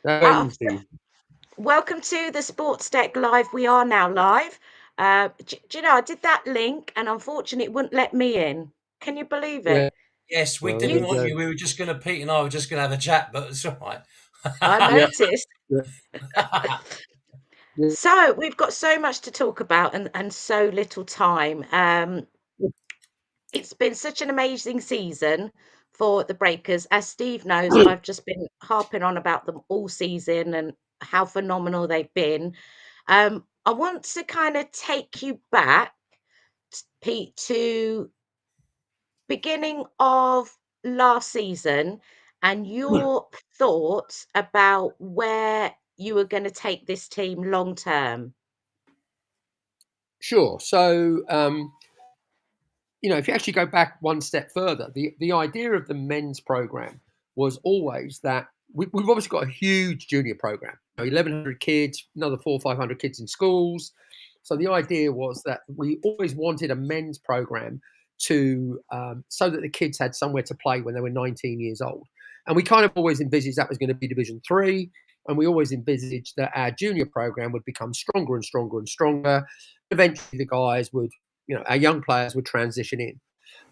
Uh, Daisy. Welcome to the Sports Deck Live. We are now live. Do you know, I did that link and unfortunately it wouldn't let me in. Can you believe Yeah. it? Yes, we Well, there You, didn't you want go. you. We were just going to, Pete and I were just going to have a chat, but it's all right. I Yeah. noticed. Yeah. Yeah. So we've got so much to talk about and so little time. It's been such an amazing season for the Breakers. As Steve knows, I've just been harping on about them all season and how phenomenal they've been. I want to kind of take you back, Pete, to beginning of last season and your thoughts about where you were going to take this team long term. Sure. So, if you actually go back one step further, the idea of the men's program was always that we've obviously got a huge junior program, 1,100 kids, another 400 or 500 kids in schools. So the idea was that we always wanted a men's program to so that the kids had somewhere to play when they were 19 years old. And we kind of always envisaged that was going to be Division 3. And we always envisaged that our junior program would become stronger and stronger and stronger. Eventually, the guys would, our young players would transition in.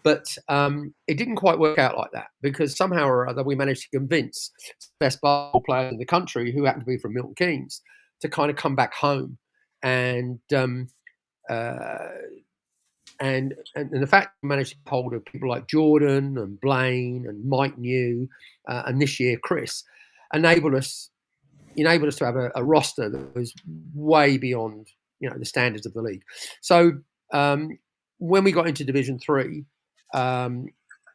But it didn't quite work out like that because somehow or other we managed to convince the best basketball players in the country, who happened to be from Milton Keynes, to kind of come back home. And uh, and the fact we managed to get hold of people like Jordan and Blaine and Mike New and this year Chris enabled us to have a roster that was way beyond the standards of the league. So when we got into Division 3, I'd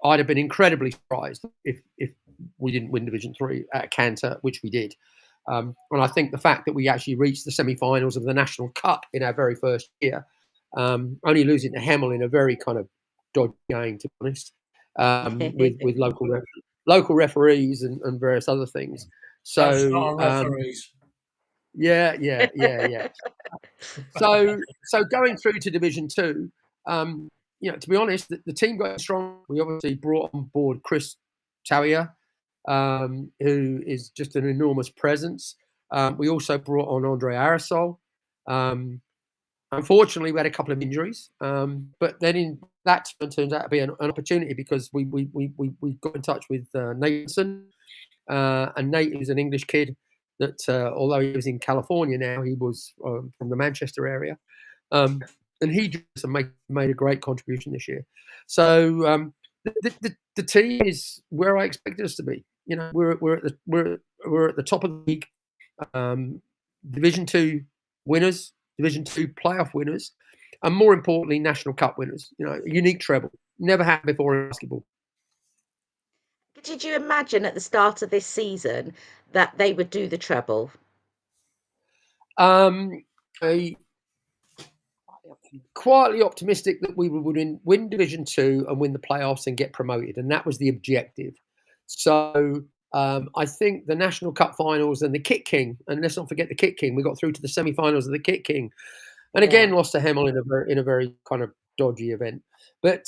have been incredibly surprised if we didn't win Division 3 at Cantor, which we did. And I think the fact that we actually reached the semi-finals of the National Cup in our very first year, only losing to Hemel in a very kind of dodgy game, to be honest, with local referees and various other things. Don't start So on referees. yeah. So going through to Division 2, to be honest, the team got strong. We obviously brought on board Chris Tawier, who is just an enormous presence. We also brought on Andre Arisol. Unfortunately, we had a couple of injuries, but then in that turns out to be an opportunity because we got in touch with Nathan, and Nate is an English kid that, although he was in California now, he was from the Manchester area, and he just made a great contribution this year. So the team is where I expected us to be. We're at the top of the league, Division 2 winners, Division 2 playoff winners, and more importantly, National Cup winners. A unique treble, never happened before in basketball. Did you imagine at the start of this season that they would do the treble? I quietly optimistic that we would win Division 2 and win the playoffs and get promoted, and that was the objective. So I think the National Cup finals and the Kit King, and let's not forget the Kit King, we got through to the semi-finals of the Kit King, and again Yeah. lost to Hemel in a very kind of dodgy event. But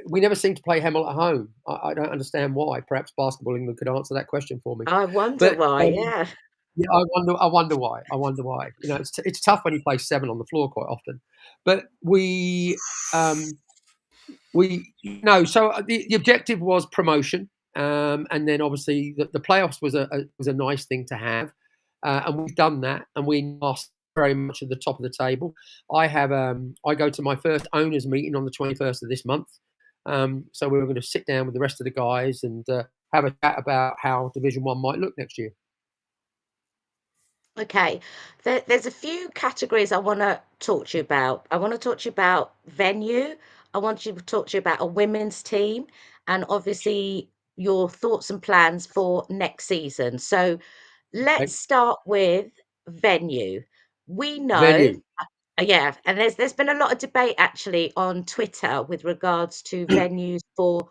we never seem to play Hemel at home. I don't understand why. Perhaps Basketball England could answer that question for me. I wonder But why, yeah. yeah, I wonder why. It's tough when you play 7 on the floor quite often. But so the objective was promotion, and then obviously the playoffs was a nice thing to have, and we've done that, and we lost very much at the top of the table. I go to my first owners meeting on the 21st of this month, so we're going to sit down with the rest of the guys and have a chat about how Division 1 might look next year. Okay, there's a few categories I want to talk to you about. I want to talk to you about venue. I want to talk to you about a women's team, and obviously your thoughts and plans for next season. So let's Okay? start with venue. We know, Venue. yeah, and there's been a lot of debate actually on Twitter with regards to venues for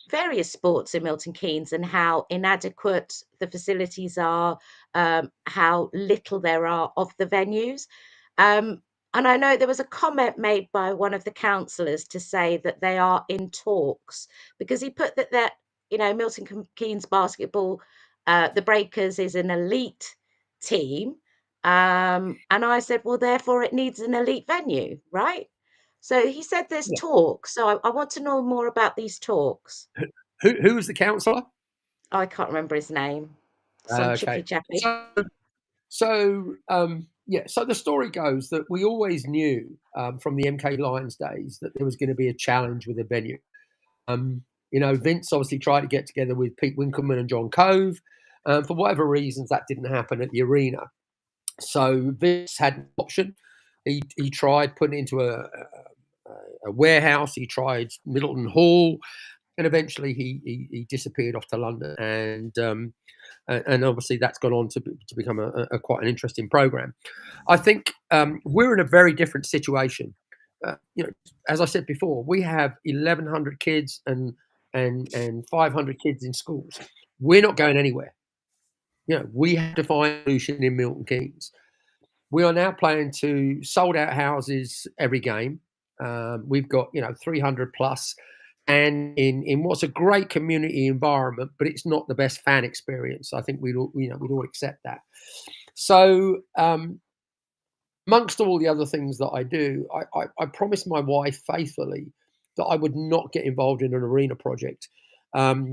various sports in Milton Keynes and how inadequate the facilities are, how little there are of the venues. And I know there was a comment made by one of the councillors to say that they are in talks because he put that Milton Keynes Basketball the Breakers is an elite team. And I said, well, therefore it needs an elite venue, right? So he said there's Yeah. talks. So I want to know more about these talks. Who was the councillor? I can't remember his name. Some chippy Okay. chappy. So so the story goes that we always knew from the MK Lions days that there was going to be a challenge with the venue. Vince obviously tried to get together with Pete Winkleman and John Cove. For whatever reasons, that didn't happen at the arena. So Vince had an option. He tried putting it into a warehouse. He tried Middleton Hall, and eventually he disappeared off to London. And obviously that's gone on to become a quite an interesting program. I think we're in a very different situation. As I said before, we have 1,100 kids and 500 kids in schools. We're not going anywhere. We have to find a solution in Milton Keynes. We are now playing to sold out houses every game. We've got 300 plus, and in what's a great community environment, but it's not the best fan experience. I think we'd all accept that. So amongst all the other things that I do, I promised my wife faithfully that I would not get involved in an arena project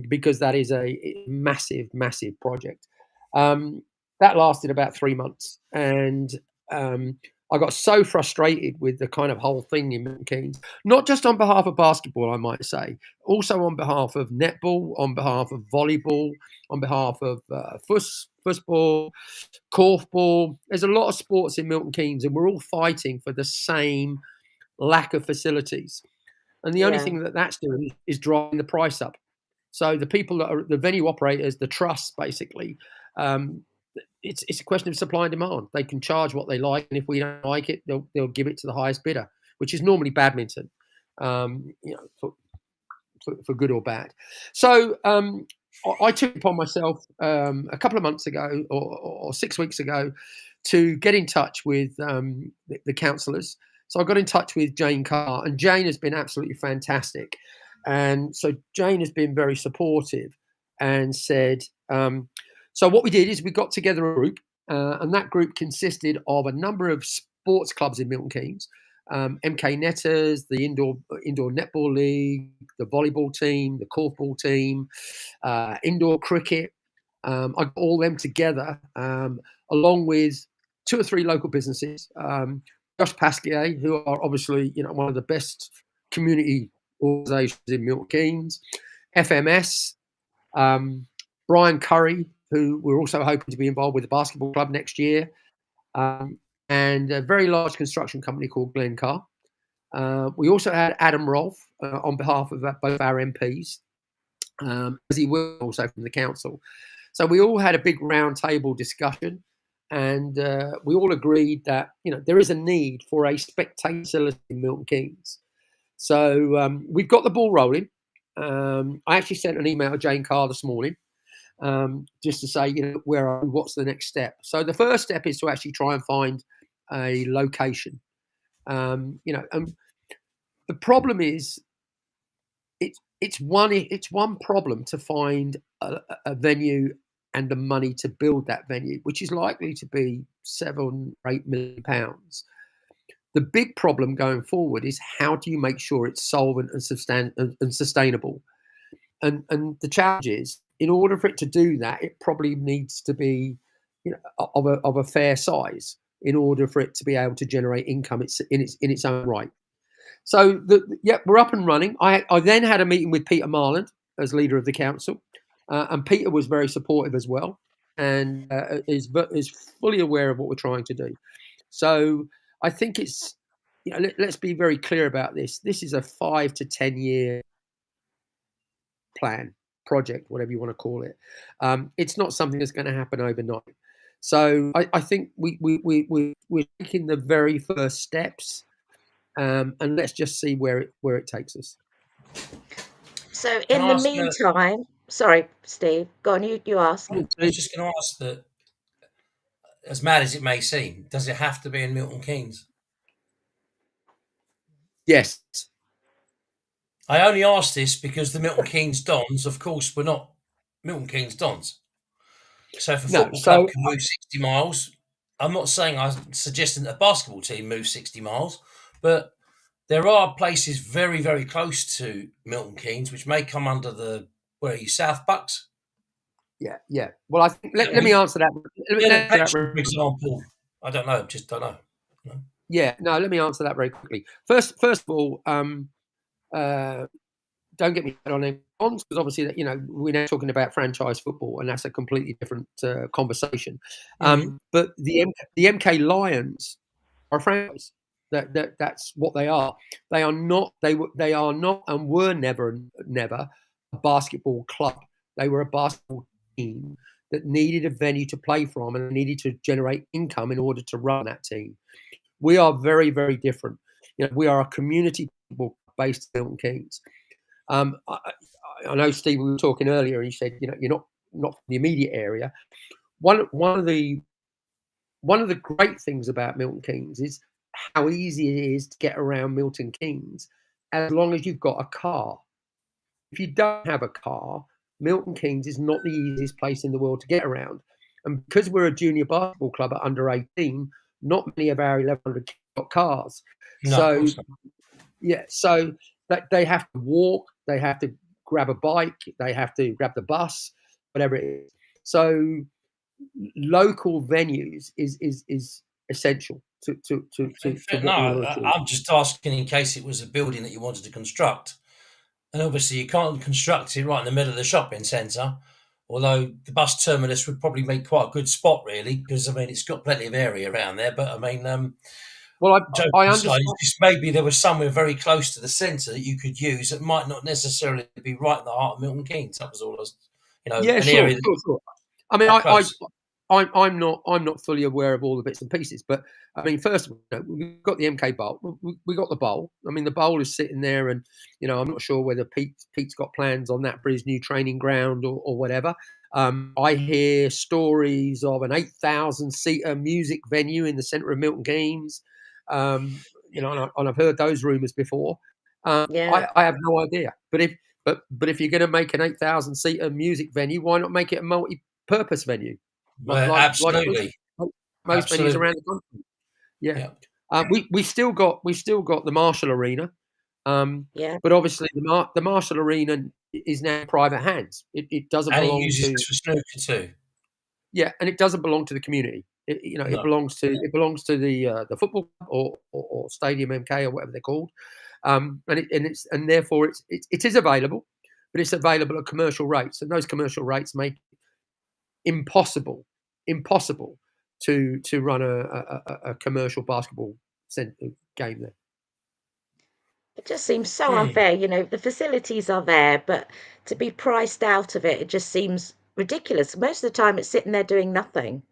because that is a massive, massive project. That lasted about 3 months, and I got so frustrated with the kind of whole thing in Milton Keynes, not just on behalf of basketball, I might say, also on behalf of netball, on behalf of volleyball, on behalf of football, korfball. There's a lot of sports in Milton Keynes, and we're all fighting for the same lack of facilities. And the only thing that's doing is driving the price up. So the people that are the venue operators, the trusts, basically, it's a question of supply and demand. They can charge what they like, and if we don't like it, they'll give it to the highest bidder, which is normally badminton, for good or bad. So I took it upon myself a couple of months ago or 6 weeks ago to get in touch with the councillors. So I got in touch with Jane Carr, and Jane has been absolutely fantastic. And so Jane has been very supportive and said, so what we did is we got together a group, and that group consisted of a number of sports clubs in Milton Keynes, MK Netters, the indoor netball league, the volleyball team, the korfball team, indoor cricket. I got all them together, along with 2 or 3 local businesses. Josh Pasquier, who are obviously one of the best community organisations in Milton Keynes, FMS, Brian Curry, who we're also hoping to be involved with the basketball club next year, and a very large construction company called Glencar. We also had Adam Rolfe on behalf of both our MPs, as he will also from the council. So we all had a big round table discussion, and we all agreed that there is a need for a spectator facility in Milton Keynes. So we've got the ball rolling. I actually sent an email to Jane Carr this morning, just to say, what's the next step? So the first step is to actually try and find a location. And the problem is, it's one problem to find a venue and the money to build that venue, which is likely to be £7 or £8 million. The big problem going forward is how do you make sure it's solvent and sustainable? And the challenge is, in order for it to do that, it probably needs to be of a fair size in order for it to be able to generate income in its own right. So we're up and running. I then had a meeting with Peter Marland as leader of the council, and Peter was very supportive as well, and is fully aware of what we're trying to do. So I think it's let's be very clear about this. This is a 5 to 10 year plan, project, whatever you want to call it. It's not something that's going to happen overnight. So I think we're taking the very first steps, and let's just see where it takes us. So in the meantime, sorry, Steve, go on. You ask. I was just going to ask that, as mad as it may seem, does it have to be in Milton Keynes? Yes. I only asked this because the Milton Keynes Dons, of course, were not Milton Keynes Dons. So if a No, football club so can move 60 miles, I'm not saying I'm suggesting that a basketball team moves 60 miles, but there are places very, very close to Milton Keynes which may come under the, where are you, South Bucks? yeah. Well, I think Yeah, let me answer that. Let me yeah, answer that. for example. I don't know, just don't know. No. Yeah, no, let me answer that very quickly. First of all, uh, don't get me on it because obviously that we're now talking about franchise football, and that's a completely different conversation. Mhm. But the MK Lions are a franchise. That's what they are. They are not. They are not, and were never a basketball club. They were a basketball team that needed a venue to play from and needed to generate income in order to run that team. We are very, very different. We are a community football based in Milton Keynes. I know, Steve, we were talking earlier, and you said you're not from the immediate area. One of the great things about Milton Keynes is how easy it is to get around Milton Keynes as long as you've got a car. If you don't have a car, Milton Keynes is not the easiest place in the world to get around. And because we're a junior basketball club at under 18, not many of our 1,100 kids got cars. No, of So course not. yeah, so that they have to walk, they have to grab a bike, they have to grab the bus, whatever it is. So local venues is essential to No, what we want to achieve. I'm just asking in case it was a building that you wanted to construct. And obviously, you can't construct it right in the middle of the shopping centre, although the bus terminus would probably make quite a good spot, really, because, I mean, it's got plenty of area around there. But, I mean, Well, joking I aside, understand. just maybe there was somewhere very close to the centre that you could use that might not necessarily be right in the heart of Milton Keynes. That was all I was, Yeah, an area sure, that's sure. I mean, quite close. I'm not fully aware of all the bits and pieces, but I mean, first of all, we've got the MK Bowl. We got the bowl. I mean, the bowl is sitting there, and I'm not sure whether Pete's got plans on that for his new training ground or whatever. I hear stories of an 8,000 seater music venue in the centre of Milton Keynes. And I've heard those rumours before. Yeah. I have no idea, but if you're going to make an 8,000 seater music venue, why not make it a multi-purpose venue, Well, like absolutely. most venues Absolutely. around the country? Yeah, Yeah. we've still got the Marshall Arena, Yeah. but obviously the Marshall Arena is now in private hands. It doesn't And he belong uses to this for snooker too. and it doesn't belong to the community. It No. belongs to the football club or Stadium MK or whatever they're called, and therefore it is available, but it's available at commercial rates, and those commercial rates make it impossible to run a commercial basketball game there. It just seems so Hmm. unfair. The facilities are there, but to be priced out of it, it just seems ridiculous. Most of the time, it's sitting there doing nothing.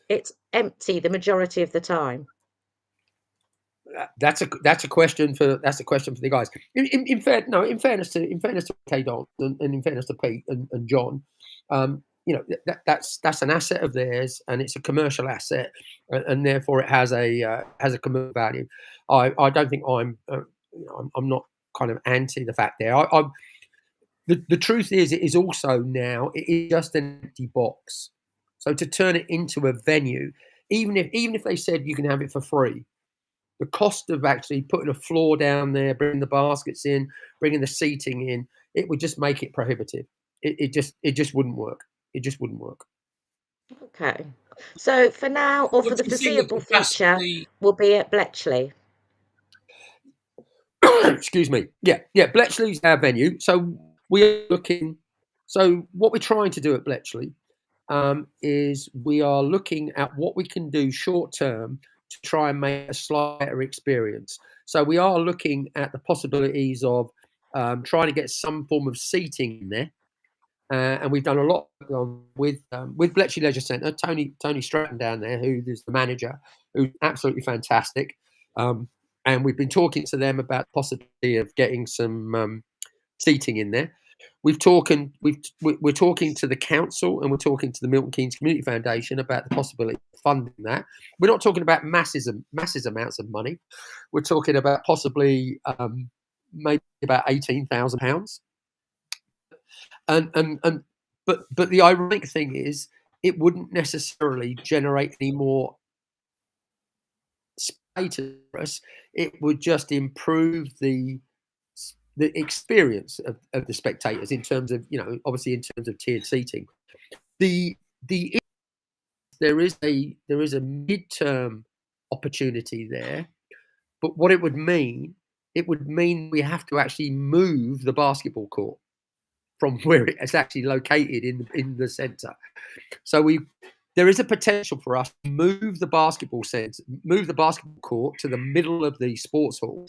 It's empty the majority of the time. That's a question for the guys. In fairness to K Don and in fairness to Pete and John, that's an asset of theirs, and it's a commercial asset, and therefore it has a commercial value. I don't think I'm not kind of anti the fact there. The truth is, it is also now it is just an empty box. So to turn it into a venue, even if they said you can have it for free, the cost of actually putting a floor down there, bringing the baskets in, bringing the seating in, it would just make it prohibitive. It just wouldn't work. It just wouldn't work. Okay. So for now, or for What the do you think the foreseeable future, capacity? we'll be at Bletchley. Excuse me. Yeah. Bletchley's our venue. So we're looking. So what we're trying to do at Bletchley is we are looking at what we can do short term to try and make a slighter experience. So we are looking at the possibilities of trying to get some form of seating in there. And we've done a lot with Bletchley Leisure Centre. Tony Stratton down there, who is the manager, who's absolutely fantastic. And we've been talking to them about the possibility of getting some seating in there. We're talking to the council, and we're talking to the Milton Keynes Community Foundation about the possibility of funding that. We're not talking about massive amounts of money. We're talking about possibly maybe about £18,000. And but the ironic thing is it wouldn't necessarily generate any more spectators for us. It would just improve the experience of the spectators in terms of, obviously in terms of tiered seating. The there is a midterm opportunity there, but what it would mean we have to actually move the basketball court from where it's actually located in the centre. So there is a potential for us to move the basketball court to the middle of the sports hall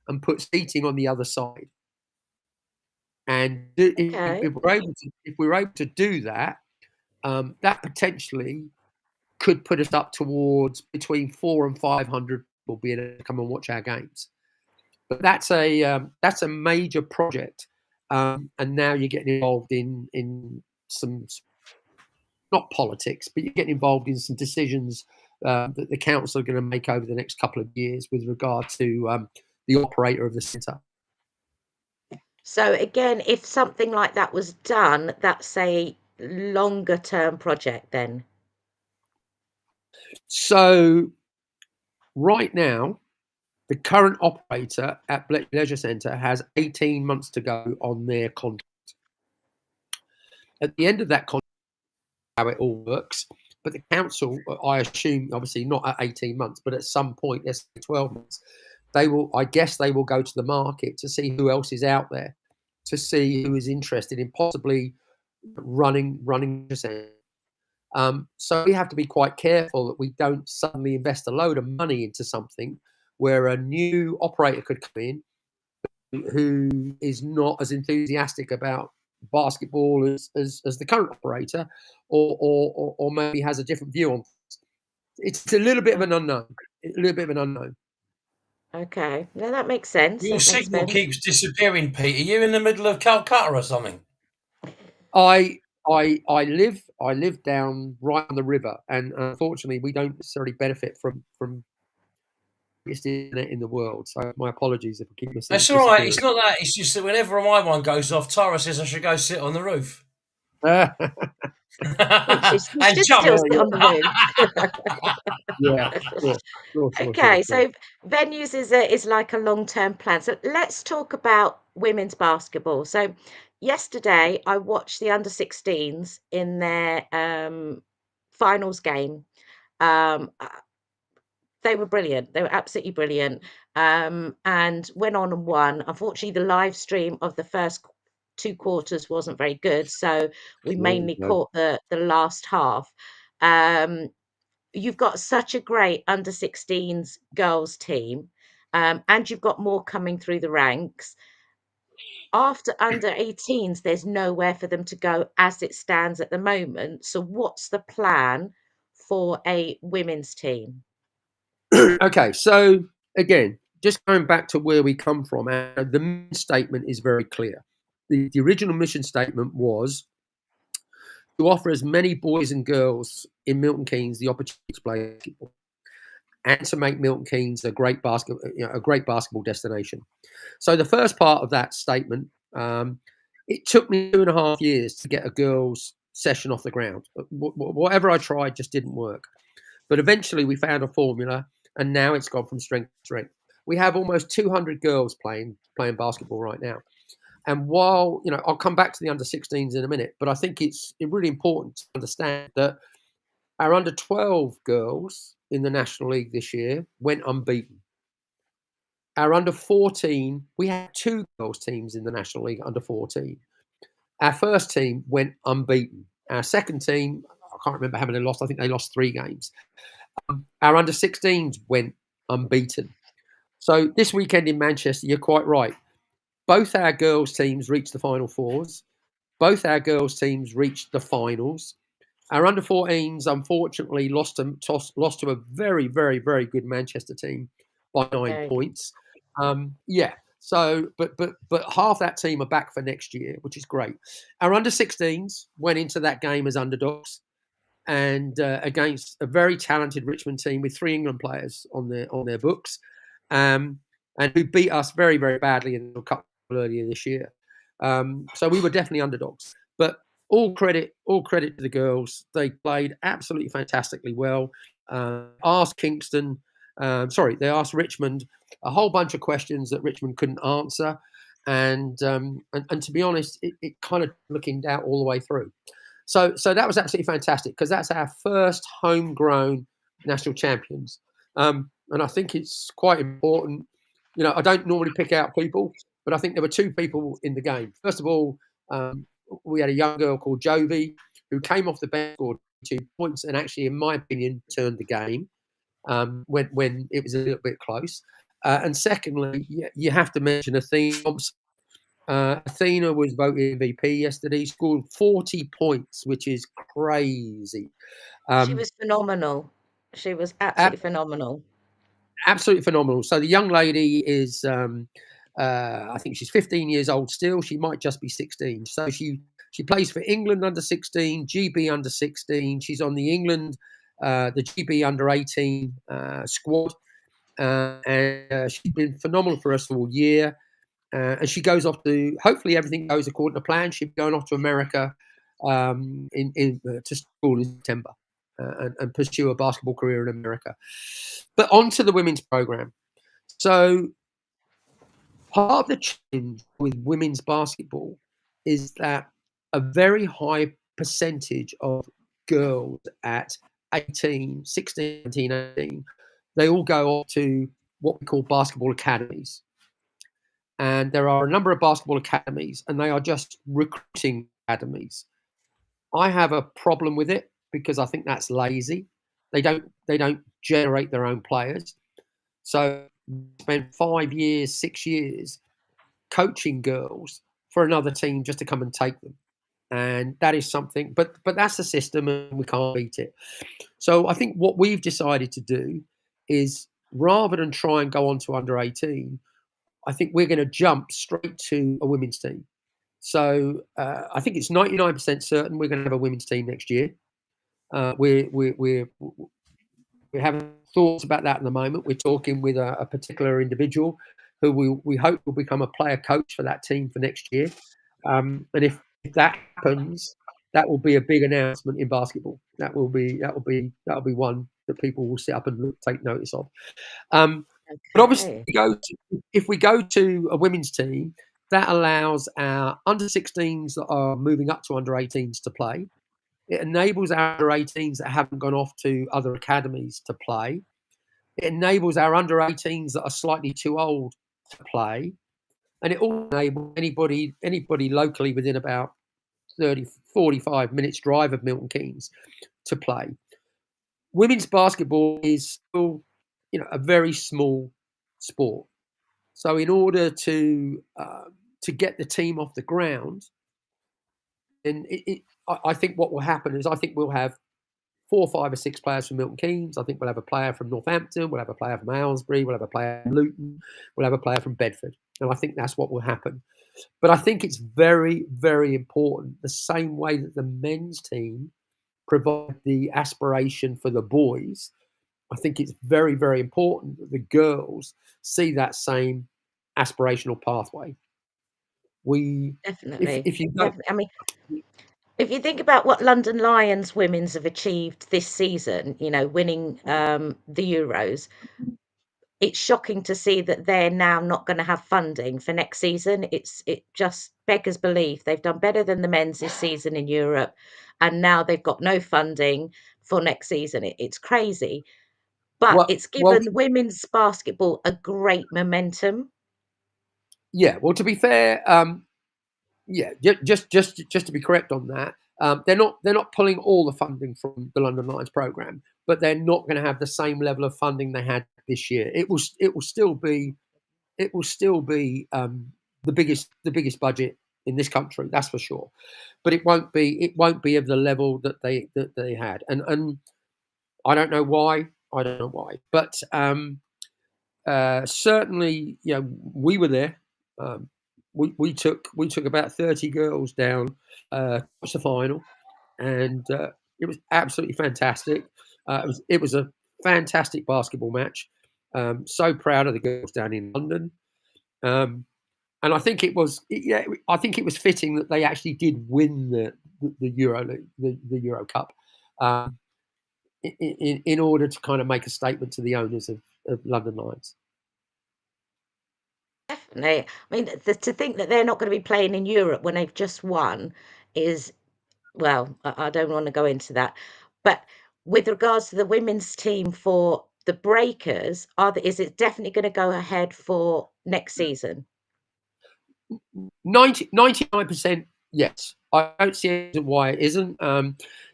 and put seating on the other side. And Okay. if we're able to do that, that potentially could put us up towards between 400 and 500 people being able to come and watch our games. But that's a major project, and now you're getting involved in some, not politics, but you're getting involved in some decisions that the council are going to make over the next couple of years with regard to the operator of the centre. So again, if something like that was done, that's a longer term project then. So right now, the current operator at Bletchley Leisure Centre has 18 months to go on their contract. At the end of that contract, how it all works, but the council, I assume, obviously not at 18 months, but at some point, let's say 12 months, they will go to the market to see who else is out there, to see who is interested in possibly running the centre. So we have to be quite careful that we don't suddenly invest a load of money into something where a new operator could come in who is not as enthusiastic about basketball as the current operator, or maybe has a different view on things. It's a little bit of an unknown. Okay, no, that makes sense. Your That makes signal sense. keeps disappearing, Pete. Are you in the middle of Calcutta or something? I live down right on the river, and unfortunately, we don't necessarily benefit from biggest internet in the world. So my apologies if I keep missing. That's all right. It's not that. It's just that whenever my one goes off, Tara says I should go sit on the roof. You And should jump. still sit on the roof. Yeah, sure. Okay, so venues is like a long-term plan. So let's talk about women's basketball. So yesterday I watched the under-16s in their finals game. They were brilliant. They were absolutely brilliant, and went on and won. Unfortunately, the live stream of the first two quarters wasn't very good, so we mainly caught the last half. Um, you've got such a great under 16s girls team, and you've got more coming through the ranks. After under 18s, there's nowhere for them to go as it stands at the moment. So, what's the plan for a women's team? Okay, so again, just going back to where we come from, the mission statement is very clear. The original mission statement was to offer as many boys and girls in Milton Keynes the opportunity to play basketball, and to make Milton Keynes a great basketball destination. So the first part of that statement, it took me 2.5 years to get a girls' session off the ground. Whatever I tried just didn't work. But eventually we found a formula, and now it's gone from strength to strength. We have almost 200 girls playing basketball right now. And while, I'll come back to the under-16s in a minute, but I think it's really important to understand that our under-12 girls in the National League this year went unbeaten. Our under-14, we had 2 girls teams in the National League under-14. Our first team went unbeaten. Our second team, I can't remember how many they lost. I think they lost 3 games. Our under-16s went unbeaten. So this weekend in Manchester, you're quite right. Both our girls' teams reached the Final Fours. Both our girls' teams reached the finals. Our under-14s, unfortunately, lost to a very, very, very good Manchester team by 9 points. So, but half that team are back for next year, which is great. Our under-16s went into that game as underdogs, and against a very talented Richmond team with 3 England players on their books, and who beat us very, very badly in the Cup earlier this year. So we were definitely underdogs. But all credit to the girls. They played absolutely fantastically well. Asked Kingston, they asked Richmond a whole bunch of questions that Richmond couldn't answer, and to be honest, it kind of looking out all the way through. So that was absolutely fantastic because that's our first homegrown national champions, and I think it's quite important. You know, I don't normally pick out people, but I think there were two people in the game. First of all, we had a young girl called Jovi who came off the bench, scored 2 points, and actually, in my opinion, turned the game when it was a little bit close. And secondly, you have to mention Athena Thompson. Athena was voted MVP yesterday. Scored 40 points, which is crazy. She was phenomenal. She was Ab- absolutely phenomenal. absolutely phenomenal. So the young lady is, I think she's 15 years old still. She might just be 16. So she plays for England under 16, GB under 16. She's on the England, the GB under 18 squad, and she's been phenomenal for us all year. And she goes off to, hopefully everything goes according to plan. She's going off to America to school in September and pursue a basketball career in America. But on to the women's program. So part of the challenge with women's basketball is that a very high percentage of girls at 18, 16, 17, 18, they all go off to what we call basketball academies. And there are a number of basketball academies, and they are just recruiting academies. I have a problem with it because I think that's lazy. They don't generate their own players. So spend 5 years, 6 years coaching girls for another team just to come and take them. And that is something, but that's the system and we can't beat it. So I think what we've decided to do is rather than try and go on to under 18, I think we're going to jump straight to a women's team. So I think it's 99% certain we're going to have a women's team next year. We're having thoughts about that at the moment. We're talking with a particular individual who we hope will become a player coach for that team for next year. And if that happens, that will be a big announcement in basketball. That will be one that people will sit up and take notice of. But obviously, if we go to a women's team, that allows our under 16s that are moving up to under 18s to play. It enables our under 18s that haven't gone off to other academies to play. It enables our under 18s that are slightly too old to play. And it also enables anybody locally within about 30, 45 minutes drive of Milton Keynes to play. Women's basketball is still, a very small sport. So in order to get the team off the ground, and I think what will happen is I think we'll have 4, 5 or 6 players from Milton Keynes. I think we'll have a player from Northampton. We'll have a player from Aylesbury. We'll have a player from Luton. We'll have a player from Bedford. And I think that's what will happen. But I think it's very, very important, the same way that the men's team provide the aspiration for the boys, I think it's very, very important that the girls see that same aspirational pathway. Definitely. If you don't, I mean, if you think about what London Lions women's have achieved this season, winning the Euros, it's shocking to see that they're now not going to have funding for next season. It just beggars belief. They've done better than the men's this season in Europe, and now they've got no funding for next season. It's crazy, but it's given women's basketball a great momentum. Yeah, well, to be fair, just to be correct on that, they're not pulling all the funding from the London Lions program, but they're not going to have the same level of funding they had this year. It will still be the biggest budget in this country, that's for sure. But it won't be of the level that they had, and I don't know why. But certainly, we were there. We took about 30 girls down to the final, and it was absolutely fantastic. It was a fantastic basketball match. So proud of the girls down in London. and I think it was, yeah, I think it was fitting that they actually did win the Euro League, the Euro Cup, in order to kind of make a statement to the owners of London Lions. Definitely. I mean, to think that they're not going to be playing in Europe when they've just won is, well, I don't want to go into that. But with regards to the women's team for the Breakers, is it definitely going to go ahead for next season? 99%, yes. I don't see any reason why it isn't.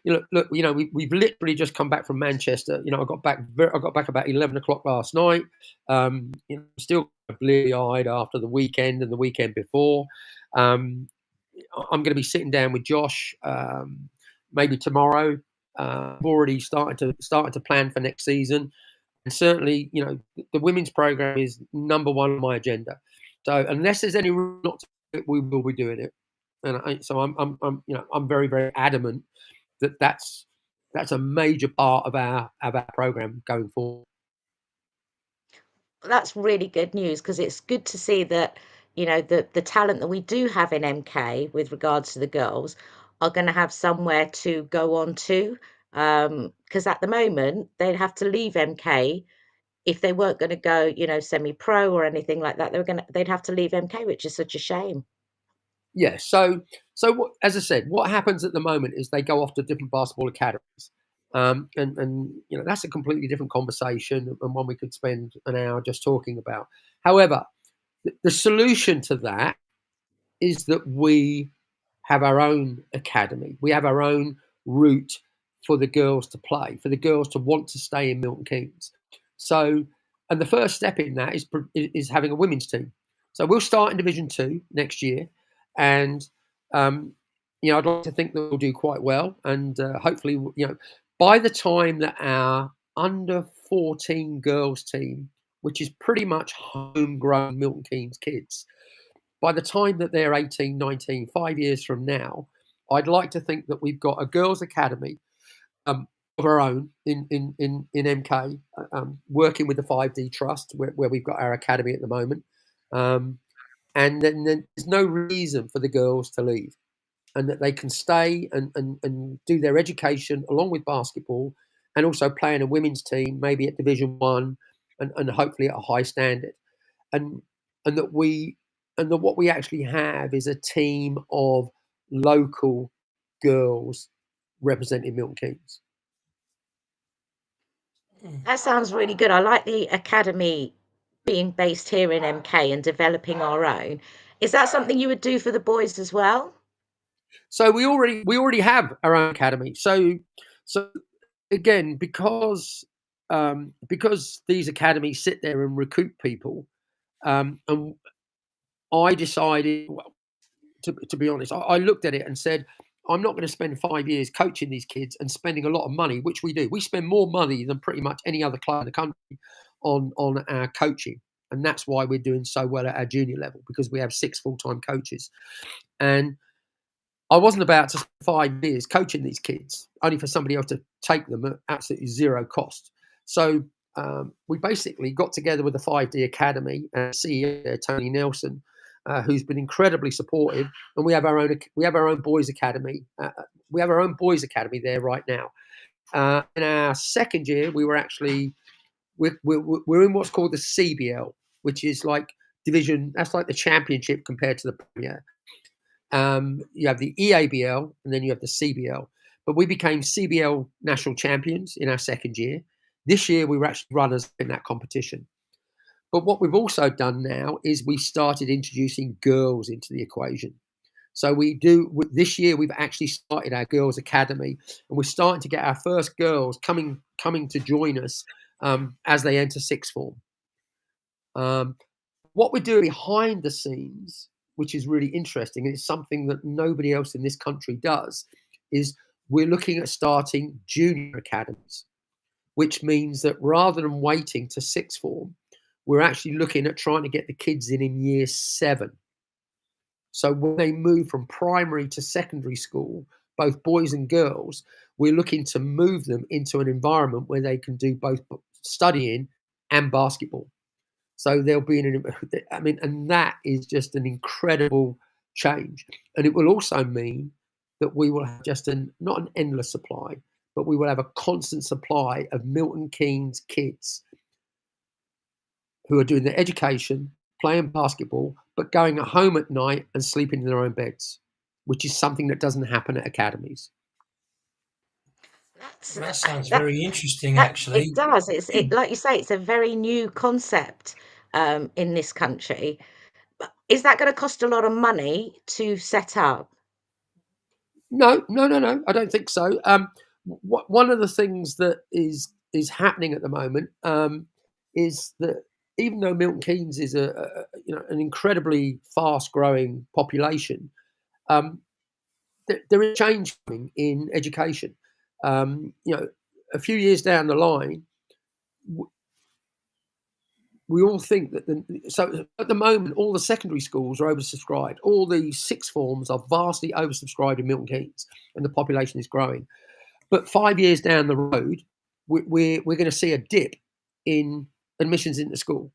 Look, we've literally just come back from Manchester. I got back about 11 o'clock last night. Still bleary-eyed after the weekend and the weekend before. I'm going to be sitting down with Josh maybe tomorrow. I've already started to plan for next season, and certainly, the women's program is number one on my agenda. So unless there's any reason not to do it, we will be doing it. And so I'm very, very adamant that that's a major part of our program going forward. That's really good news, because it's good to see that, the talent that we do have in MK with regards to the girls are going to have somewhere to go on to. Because at the moment, they'd have to leave MK if they weren't going to go, semi-pro or anything like that. They'd have to leave MK, which is such a shame. Yeah. So as I said, what happens at the moment is they go off to different basketball academies. And that's a completely different conversation, and one we could spend an hour just talking about. However, the solution to that is that we have our own academy. We have our own route for the girls to play, for the girls to want to stay in Milton Keynes. So, and the first step in that is having a women's team. So we'll start in Division 2 next year, and I'd like to think that we'll do quite well, and hopefully, by the time that our under 14 girls team, which is pretty much homegrown Milton Keynes kids, by the time that they're 18, 19, 5 years from now, I'd like to think that we've got a girls' academy of our own in MK, working with the 5D Trust, where we've got our academy at the moment. And then there's no reason for the girls to leave, and that they can stay and do their education along with basketball, and also play in a women's team, maybe at Division 1, and hopefully at a high standard. And that what we actually have is a team of local girls representing Milton Keynes. That sounds really good. I like the academy being based here in MK and developing our own. Is that something you would do for the boys as well? So we already have our own academy. So again, because these academies sit there and recruit people, and I decided, well, to be honest, I looked at it and said, I'm not going to spend 5 years coaching these kids and spending a lot of money, which we do. We spend more money than pretty much any other club in the country on our coaching. And that's why we're doing so well at our junior level, because we have 6 full-time coaches. And I wasn't about to spend 5 years coaching these kids, only for somebody else to take them at absolutely zero cost. So we basically got together with the 5D Academy and CEO Tony Nelson, who's been incredibly supportive, and we have our own boys academy. We have our own boys academy there right now. In our second year, we're in what's called the CBL, which is like division. That's like the championship compared to the Premier. You have the EABL, and then you have the CBL. But we became CBL national champions in our second year. This year, we were actually runners in that competition. But what we've also done now is we've started introducing girls into the equation. So this year, we've actually started our girls' academy, and we're starting to get our first girls coming to join us as they enter sixth form. What we're doing behind the scenes, which is really interesting, and it's something that nobody else in this country does, is we're looking at starting junior academies, which means that rather than waiting to sixth form, we're actually looking at trying to get the kids in year 7. So when they move from primary to secondary school, both boys and girls, we're looking to move them into an environment where they can do both studying and basketball. So there'll be and that is just an incredible change. And it will also mean that we will have not an endless supply, but we will have a constant supply of Milton Keynes kids who are doing their education, playing basketball, but going home at night and sleeping in their own beds, which is something that doesn't happen at academies. That sounds very interesting, It actually. does. It's like you say, it's a very new concept in this country. But is that going to cost a lot of money to set up? No. I don't think so. One of the things that is happening at the moment is that even though Milton Keynes is an incredibly fast-growing population, there is change coming in education. A few years down the line, we all think that so at the moment all the secondary schools are oversubscribed. All the sixth forms are vastly oversubscribed in Milton Keynes, and the population is growing. But 5 years down the road, we're going to see a dip in admissions into school.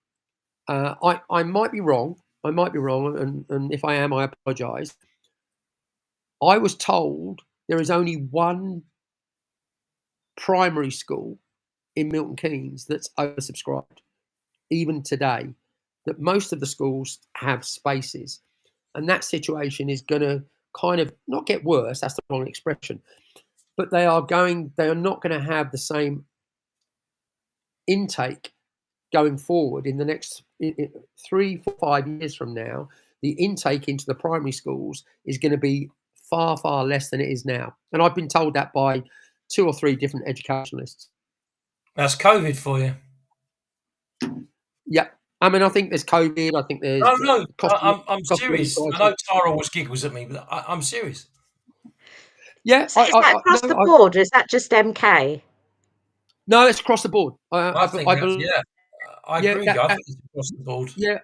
I might be wrong. And if I am, I apologise. I was told there is only one primary school in Milton Keynes that's oversubscribed, even today, that most of the schools have spaces. And that situation is going to kind of not get worse, that's the wrong expression, but they are not going to have the same intake going forward in the next 3, 4, 5 years from now. The intake into the primary schools is going to be far, far less than it is now. And I've been told that by 2 or 3 different educationalists. That's COVID for you. Yeah. I mean, I think there's COVID. I think there's... No, I'm serious. I know Tara always giggles at me, but I'm serious. Yeah. So is that across the board, or is that just MK? No, it's across the board. I agree with you. I think it's across the board. Yeah.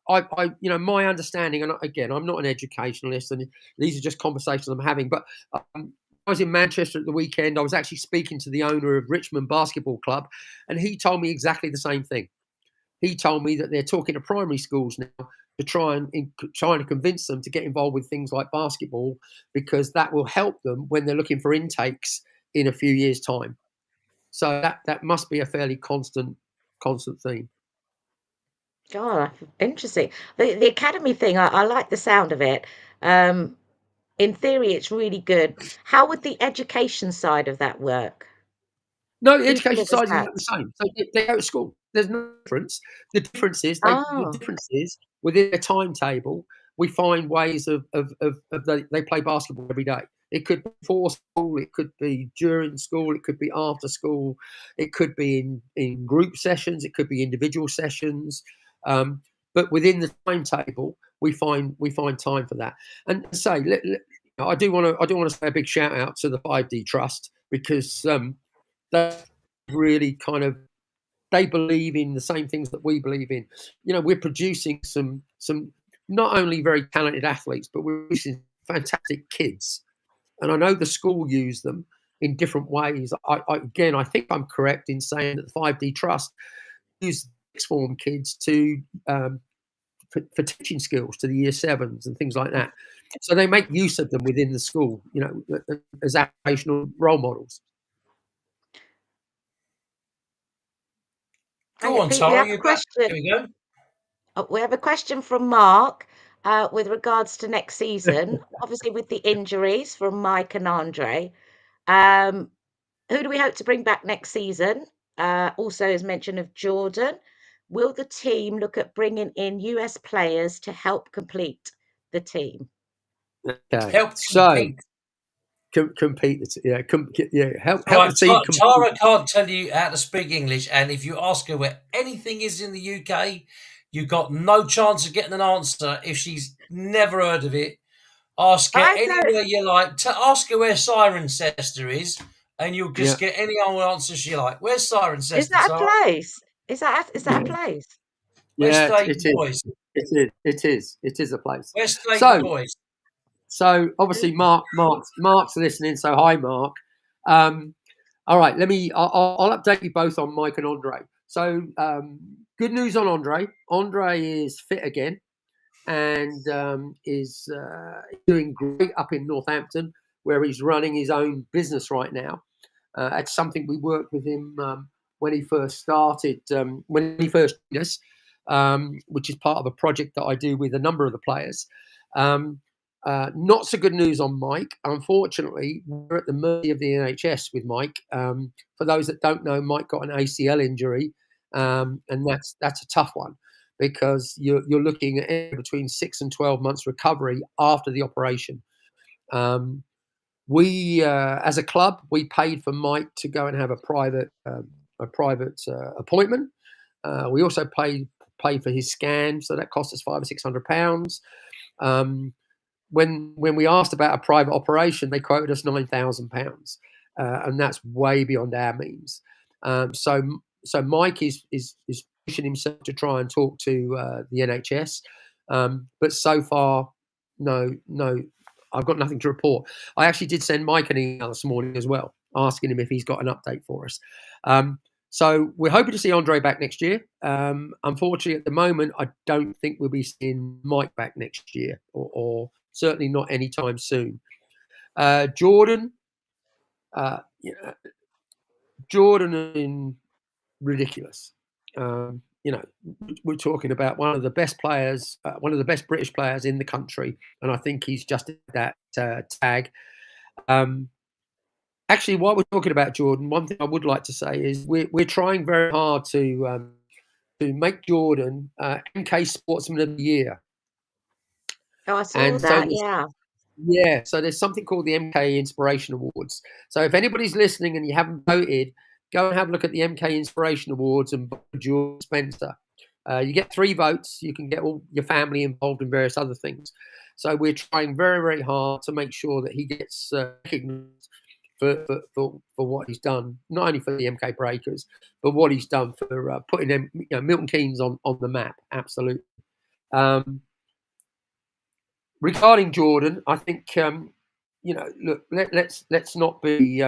My understanding, and again, I'm not an educationalist, and these are just conversations I'm having, but I was in Manchester at the weekend. I was actually speaking to the owner of Richmond Basketball Club, and he told me exactly the same thing. He told me that they're talking to primary schools now to trying to convince them to get involved with things like basketball, because that will help them when they're looking for intakes in a few years' time. So that must be a fairly constant theme. God, interesting. The academy thing, I like the sound of it. In theory, it's really good. How would the education side of that work? No, the education side is the same. So they go to school. There's no difference. The difference is within a timetable, we find ways of they play basketball every day. It could be before school, it could be during school, it could be after school, it could be in group sessions, it could be individual sessions. But within the timetable, we find time for that. And say, I do want to say a big shout out to the 5D Trust, because they really they believe in the same things that we believe in. We're producing some not only very talented athletes, but we're producing fantastic kids. And I know the school use them in different ways. I think I'm correct in saying that the 5D Trust use sixth form kids to for teaching skills to the year 7s and things like that. So they make use of them within the school, as educational role models. Go on, Tara. Here we go. We have a question from Mark with regards to next season. Obviously, with the injuries from Mike and Andre, who do we hope to bring back next season? Also, as mentioned of Jordan, will the team look at bringing in US players to help complete the team? Okay. Help compete. Compete. Help right, the team. Tara can't tell you how to speak English, and if you ask her where anything is in the UK, you've got no chance of getting an answer if she's never heard of it. Ask her anywhere you like. Ask her where Cirencester is, and you'll just get any old answer she like. Where's Cirencester? Is that a place? Is that a place? Yeah, it is a place. Where's State Boys? So obviously Mark's listening. So hi, Mark. All right, I'll update you both on Mike and Andre. So Good news on Andre. Andre is fit again and is doing great up in Northampton, where he's running his own business right now. It's something we worked with him when he first started, when he first joined us, which is part of a project that I do with a number of the players. Not so good news on Mike. Unfortunately, we're at the mercy of the NHS with Mike. For those that don't know, Mike got an ACL injury, and that's a tough one because you're looking at between 6 and 12 months recovery after the operation. We, as a club, we paid for Mike to go and have a private appointment. We also paid for his scan, so that cost us £500 or £600. When we asked about a private operation, they quoted us £9,000, and that's way beyond our means. So Mike is pushing himself to try and talk to the NHS, but so far, no, I've got nothing to report. I actually did send Mike an email this morning as well, asking him if he's got an update for us. So we're hoping to see Andre back next year. Unfortunately, at the moment, I don't think we'll be seeing Mike back next year, or certainly not anytime soon. Jordan, Jordan is ridiculous. We're talking about one of the best players, one of the best British players in the country, and I think he's just that tag. Actually, while we're talking about Jordan, one thing I would like to say is we're trying very hard to make Jordan MK Sportsman of the Year. Oh, I saw that. Yeah. So there's something called the MK Inspiration Awards. So if anybody's listening and you haven't voted, go and have a look at the MK Inspiration Awards and vote for Jordan Spencer. You get 3 votes. You can get all your family involved in various other things. So we're trying very, very hard to make sure that he gets recognised for what he's done, not only for the MK Breakers, but what he's done for putting them, Milton Keynes on the map. Absolutely. Regarding Jordan, I think look, let's not be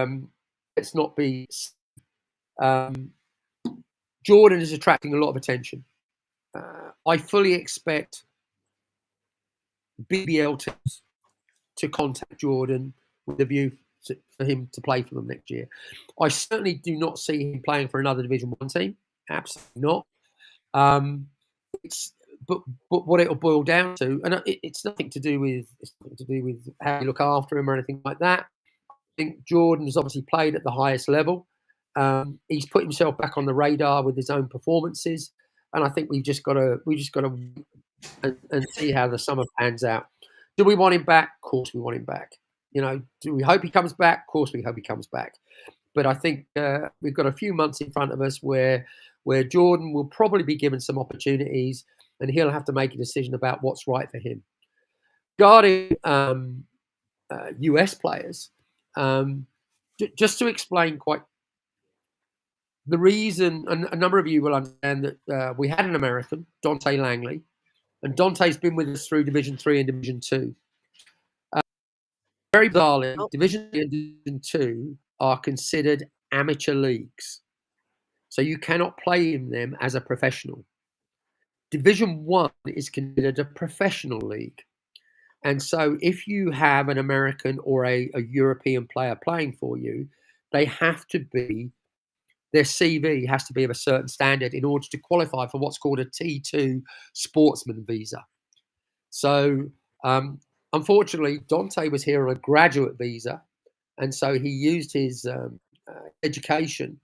Jordan is attracting a lot of attention. I fully expect BBL teams to contact Jordan with a view for him to play for them next year. I certainly do not see him playing for another Division 1 team. Absolutely not. But what it'll boil down to, and it's nothing to do with how you look after him or anything like that. I think Jordan has obviously played at the highest level. He's put himself back on the radar with his own performances, and I think we've just got to and see how the summer pans out. Do we want him back? Of course we want him back. Do we hope he comes back? Of course we hope he comes back. But I think we've got a few months in front of us where Jordan will probably be given some opportunities, and he'll have to make a decision about what's right for him. Regarding US players, just to explain quite the reason, and a number of you will understand that we had an American, Dante Langley, and Dante's been with us through Division 3 and Division 2. Very bizarrely, Division 3 and Division 2 are considered amateur leagues. So you cannot play in them as a professional. Division 1 is considered a professional league. And so if you have an American or a European player playing for you, they have to be, their CV has to be of a certain standard in order to qualify for what's called a T2 sportsman visa. So unfortunately, Dante was here on a graduate visa. And so he used his education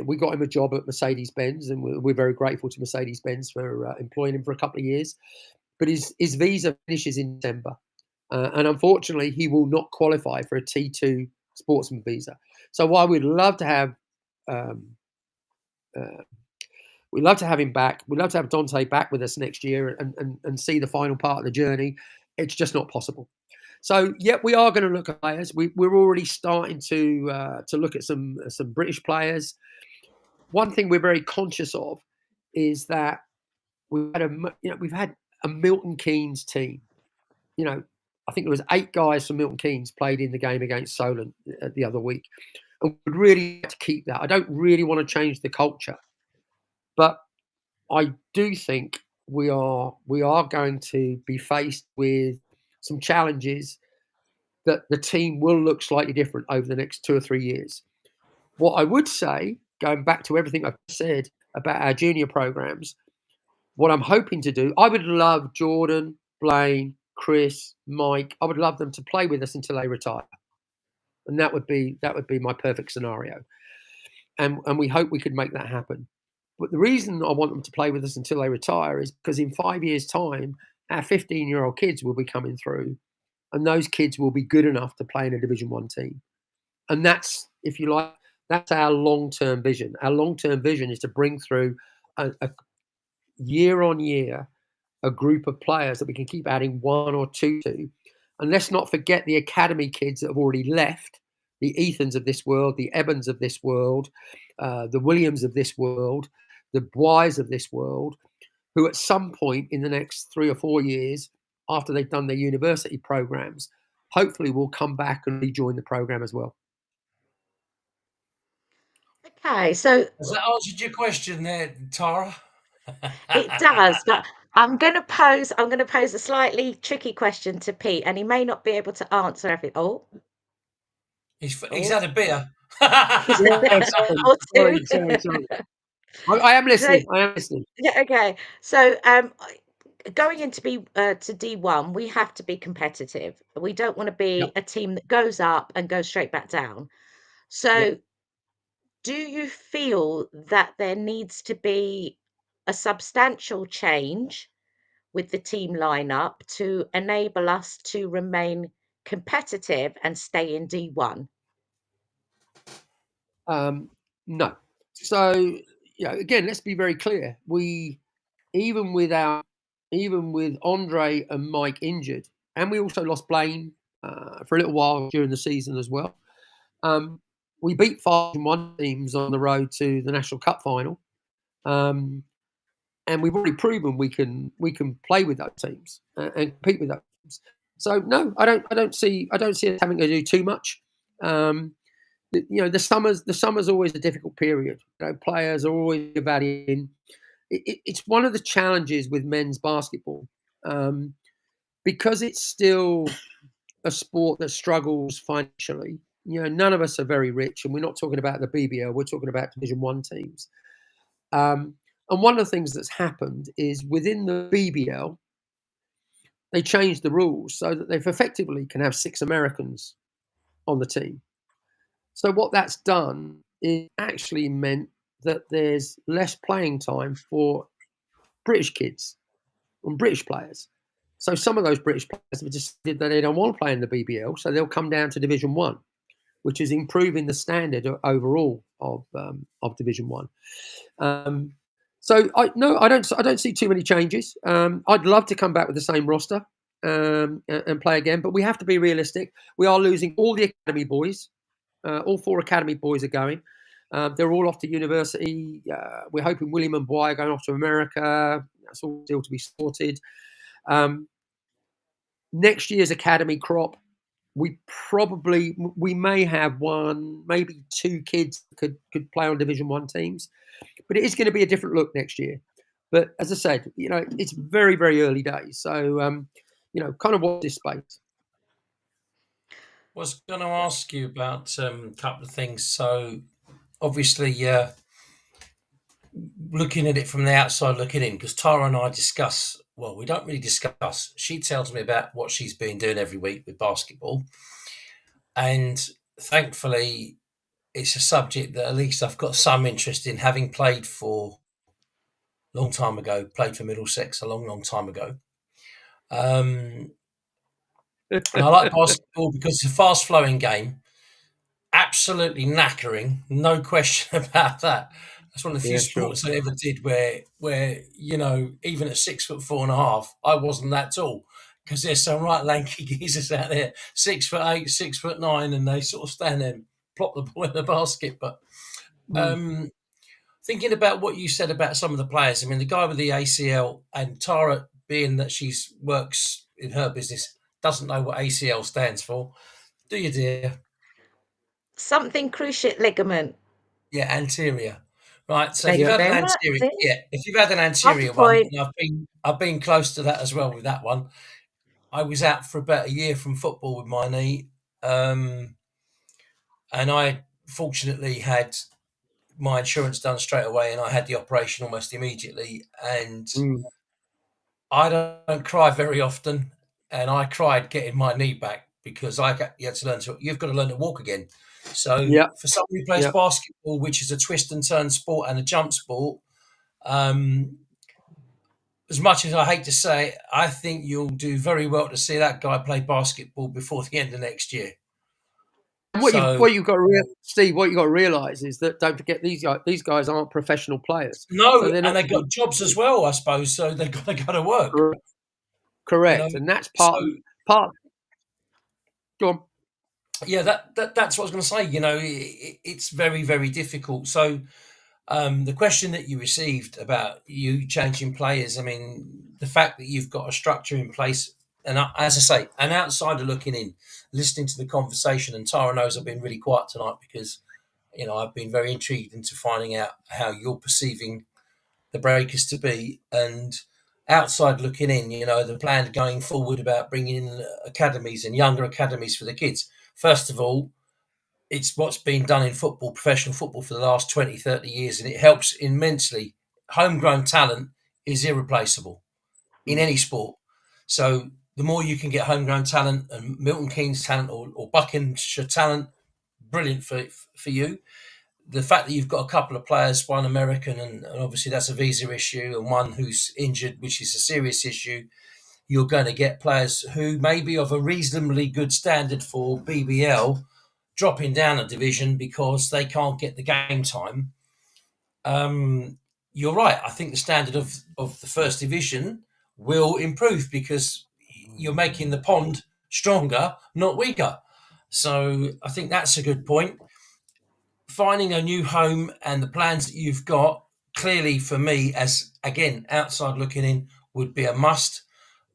we got him a job at Mercedes-Benz, and we're very grateful to Mercedes-Benz for employing him for a couple of years. But his visa finishes in December. And unfortunately, he will not qualify for a T2 sportsman visa. So while we'd love to have him back, we'd love to have Dante back with us next year and see the final part of the journey. It's just not possible. So, yeah, we are going to look at players. We're already starting to look at some British players. One thing we're very conscious of is that we've had a Milton Keynes team. I think there was 8 guys from Milton Keynes played in the game against Solent the other week, and we'd really like to keep that. I don't really want to change the culture, but I do think we are going to be faced with some challenges that the team will look slightly different over the next 2 or 3 years. What I would say, going back to everything I've said about our junior programs, what I'm hoping to do, I would love Jordan, Blaine, Chris, Mike. I would love them to play with us until they retire, and that would be my perfect scenario. And we hope we could make that happen. But the reason I want them to play with us until they retire is because in 5 years' time, our 15-year-old kids will be coming through, and those kids will be good enough to play in a Division 1 team. And that's, if you like, that's our long-term vision. Our long-term vision is to bring through a year on year a group of players that we can keep adding one or two to. And let's not forget the academy kids that have already left, the Ethans of this world, the Ebans of this world, the Williams of this world, the Bwys of this world, who at some point in the next 3 or 4 years, after they've done their university programs, hopefully will come back and rejoin the program as well. Okay, so Has that answered your question there, Tara? it does, but I'm going to pose a slightly tricky question to Pete, and he may not be able to answer everything. Oh, He's oh, had a beer. or two. Sorry. I am listening. Yeah, okay. So, going into to D1, we have to be competitive. We don't want to be Yep. a team that goes up and goes straight back down. So, Yep. do you feel that there needs to be a substantial change with the team lineup to enable us to remain competitive and stay in D1? No. So, again, let's be very clear. We, even with Andre and Mike injured, and we also lost Blaine for a little while during the season as well. We beat 5-1 teams on the road to the National Cup final, and we've already proven we can play with those teams and compete with those teams. So no, I don't see us having to do too much. The summer's always a difficult period. Players are always evaluating. It's one of the challenges with men's basketball, because it's still a sport that struggles financially. None of us are very rich, and we're not talking about the BBL. We're talking about Division 1 teams. And one of the things that's happened is within the BBL, they changed the rules so that they effectively can have 6 Americans on the team. So what that's done is actually meant that there's less playing time for British kids and British players. So some of those British players have decided that they don't want to play in the BBL, so they'll come down to Division 1, which is improving the standard overall of Division 1. So I don't see too many changes. I'd love to come back with the same roster and play again, but we have to be realistic. We are losing all the academy boys. All 4 academy boys are going. They're all off to university. We're hoping William and Bwy are going off to America. That's all still to be sorted. Next year's academy crop, we may have 1, maybe 2 kids that could play on Division 1 teams, but it is going to be a different look next year. But as I said, it's very, very early days. So, kind of watch this space. Was going to ask you about a couple of things. So, obviously, looking at it from the outside, looking in, because Tara and I discuss. Well, we don't really discuss. She tells me about what she's been doing every week with basketball, and thankfully, it's a subject that at least I've got some interest in, having played for a long time ago. Played for Middlesex a long, long time ago. And I like basketball because it's a fast-flowing game. Absolutely knackering, no question about that. That's one of the few sports I ever did where even at 6'4.5", I wasn't that tall, because there's some right lanky geezers out there, 6'8", 6'9", and they sort of stand there and plop the ball in the basket. But thinking about what you said about some of the players, I mean, the guy with the ACL, and Tara, being that she works in her business, doesn't know what ACL stands for. Do you, dear? Something cruciate ligament. Yeah, anterior. Right. So if Thank you've you had an very much. anterior, See? yeah, if you've had an Half a anterior one, point. and I've been close to that as well with that one. I was out for about a year from football with my knee, and I fortunately had my insurance done straight away, and I had the operation almost immediately. And Mm. I don't cry very often, and I cried getting my knee back because you had to learn to you've got to learn to walk again. So Yeah. for someone who plays Yeah. basketball, which is a twist and turn sport and a jump sport, um, as much as I hate to say it, I think you'll do very well to see that guy play basketball before the end of next year. And So what you've got to Steve, what you've got to realise is that don't forget these guys aren't professional players, so no, they're and not they got jobs as well, I suppose. So they've got to go to work. You know, correct, and that's so part. Go on. yeah, that's what I was going to say. You know, it's very very difficult. So the question that you received about you changing players, I mean, the fact that you've got a structure in place, and as I say, an outsider looking in, listening to the conversation, and Tara knows I've been really quiet tonight because, you know, I've been very intrigued into finding out how you're perceiving the Breakers to be, and outside looking in, you know, the plan going forward about bringing in academies and younger academies for the kids. First of all, it's what's been done in football, professional football, for the last 20, 30 years, and it helps immensely. Homegrown talent is irreplaceable in any sport. So the more you can get homegrown talent and Milton Keynes talent or Buckinghamshire talent, brilliant for you. The fact that you've got a couple of players, one American, and obviously that's a visa issue, and one who's injured, which is a serious issue, you're going to get players who may be of a reasonably good standard for BBL dropping down a division because they can't get the game time. You're right. I think the standard of the first division will improve because you're making the pond stronger, not weaker. So I think that's a good point. Finding a new home and the plans that you've got, clearly for me, as again, outside looking in, would be a must.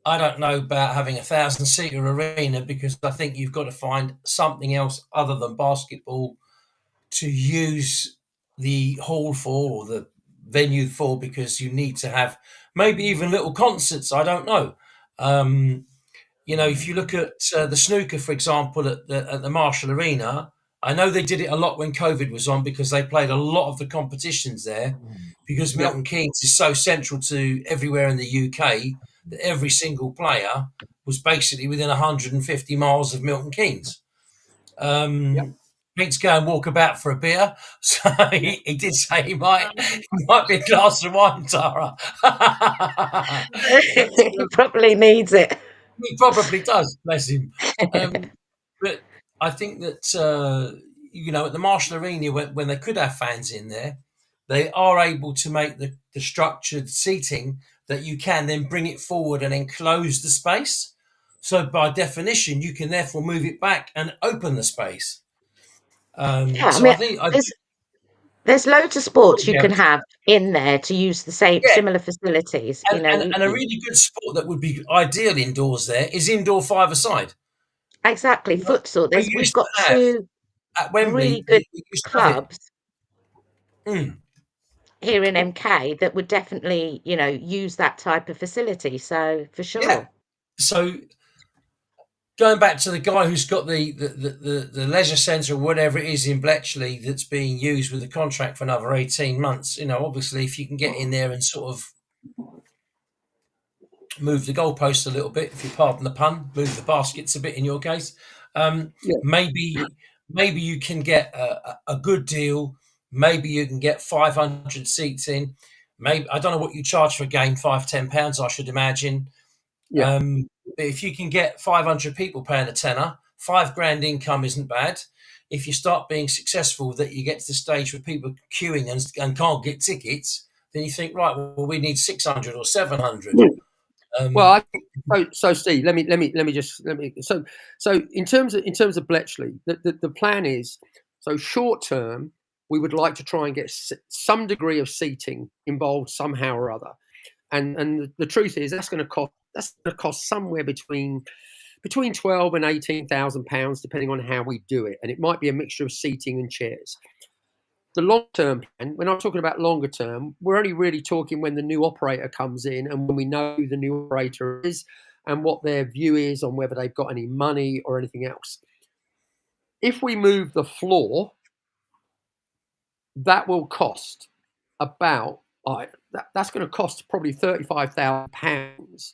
I don't know about having 1,000-seater arena because I think you've got to find something else other than basketball to use the hall for or the venue for, because you need to have maybe even little concerts. I don't know. You know, if you look at the snooker, for example, at the Marshall Arena, I know they did it a lot when COVID was on because they played a lot of the competitions there because Yeah. Milton Keynes is so central to everywhere in the UK that every single player was basically within 150 miles of Milton Keynes. Yeah. Pete's go and walk about for a beer, so he did say he might be a glass of wine, Tara. But, He probably needs it. he probably does, bless him. But I think that you know, at the Marshall Arena, when they could have fans in there, they are able to make the structured seating that you can then bring it forward and enclose the space. So by definition, you can therefore move it back and open the space. Yeah, I So mean, I think, there's loads of sports you yeah, can have in there to use the same yeah, similar facilities. You know, and a really good sport that would be ideal indoors there is indoor five-a-side. exactly, You know, futsal. we We've used got to have two at Wembley. really good We used to have it. clubs Mm, here in MK that would definitely, you know, use that type of facility. So for yeah. sure. So going back to the guy who's got the leisure centre or whatever it is in Bletchley that's being used with a contract for another 18 months, you know, obviously if you can get in there and sort of move the goalposts a little bit, if you pardon the pun, move the baskets a bit in your case, Yeah. maybe you can get a good deal. Maybe you can get 500 seats in. Maybe I don't know what you charge for a game, £5-10, I should imagine. Yeah. But if you can get 500 people paying a tenner, £5,000 income isn't bad. If you start being successful, that you get to the stage where people are queuing and can't get tickets, then you think, right, well, we need 600 or 700. Well, so Steve, let me just so in terms of Bletchley, the plan is, so short term we would like to try and get some degree of seating involved somehow or other, and the truth is that's going to cost somewhere between 12 and 18,000 pounds, depending on how we do it, and it might be a mixture of seating and chairs. the long-term plan, when I'm talking about longer term, we're only really talking when the new operator comes in and when we know who the new operator is and what their view is on whether they've got any money or anything else. If we move the floor, that will cost about that's going to cost probably £35,000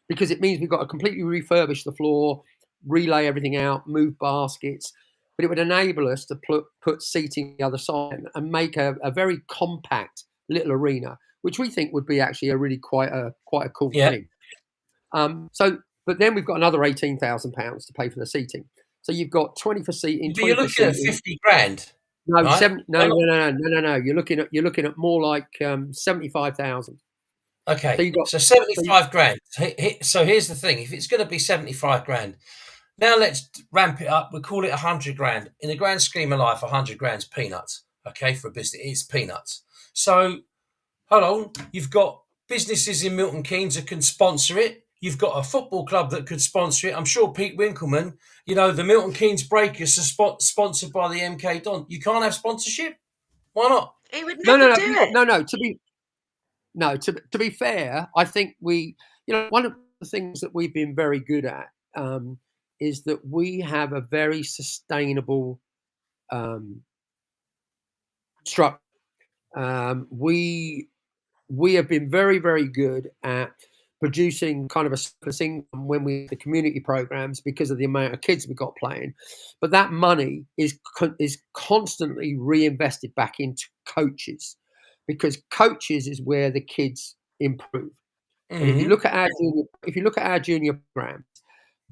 because it means we've got to completely refurbish the floor, relay everything out, move baskets. But it would enable us to put seating the other side and make a very compact little arena, which we think would be actually a really quite a cool thing. But then we've got another £18,000 to pay for the seating. So you've got 20 for seating. But you're looking at 50 grand. No, right? No. You're looking at more like 75,000. Okay, so 75 grand. So here's the thing: if it's going to be 75 grand, now let's ramp it up. We call it 100 grand. In the grand scheme of life, 100 grand's peanuts. Okay, for a business, it's peanuts. So hold on, you've got businesses in Milton Keynes that can sponsor it. You've got a football club that could sponsor it. I'm sure Pete Winkleman, the Milton Keynes Breakers are sponsored by the MK Don. You can't have sponsorship? Why not? He would never do it. No. To be fair, I think one of the things that we've been very good at is that we have a very sustainable structure. We have been very, very good at producing kind of a surplus income when we the community programs because of the amount of kids we've got playing, but that money is constantly reinvested back into coaches because coaches is where the kids improve. Mm-hmm. And if you look at our junior programs,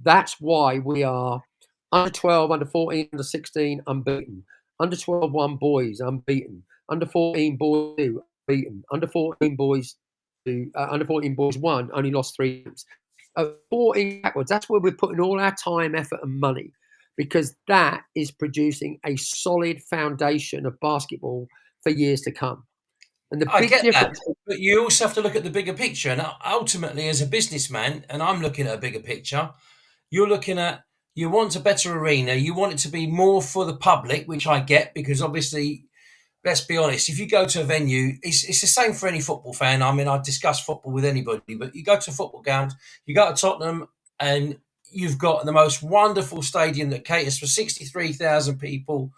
that's why we are under 12, under 14, under 16 unbeaten, under 12 1 boys unbeaten, under 14 boys 2 unbeaten, under 14 boys under 14 boys 1 only lost 3 games. 14 backwards. That's where we're putting all our time, effort, and money because that is producing a solid foundation of basketball for years to come. And the big difference, but you also have to look at the bigger picture. And ultimately, as a businessman, and I'm looking at a bigger picture, you're looking at you want a better arena. You want it to be more for the public, which I get because obviously. Let's be honest, if you go to a venue, it's the same for any football fan. I mean, I discuss football with anybody, but you go to a football ground, you go to Tottenham, and you've got the most wonderful stadium that caters for 63,000 people.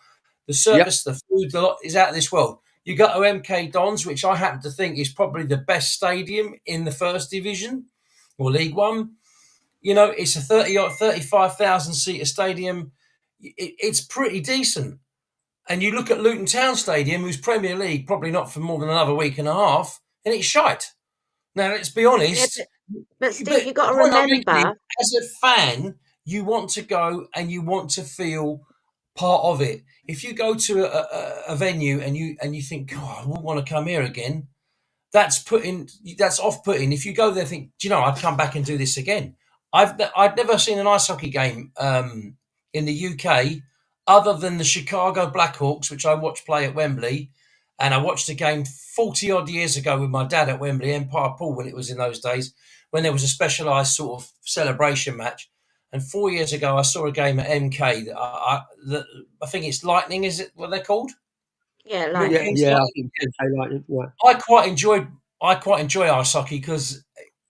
The service, the food, the lot is out of this world. You go to MK Dons, which I happen to think is probably the best stadium in the First Division or League One. It's a 35,000 seater stadium. It's pretty decent. And you look at Luton Town Stadium, who's Premier League, probably not for more than another week and a half, and it's shite. Now, let's be honest. But Steve, you've got to remember. As a fan, you want to go and you want to feel part of it. If you go to a venue and you think, I wouldn't want to come here again, that's off-putting. If you go there and think, I'd come back and do this again. I'd never seen an ice hockey game in the UK other than the Chicago Blackhawks, which I watched play at Wembley, and I watched a game 40-odd years ago with my dad at Wembley, Empire Pool, when it was in those days, when there was a specialised sort of celebration match. And 4 years ago, I saw a game at MK. I think it's Lightning, is it what they're called? Yeah, Lightning. Yeah, I think MK Lightning. Yeah. I quite enjoy ice hockey because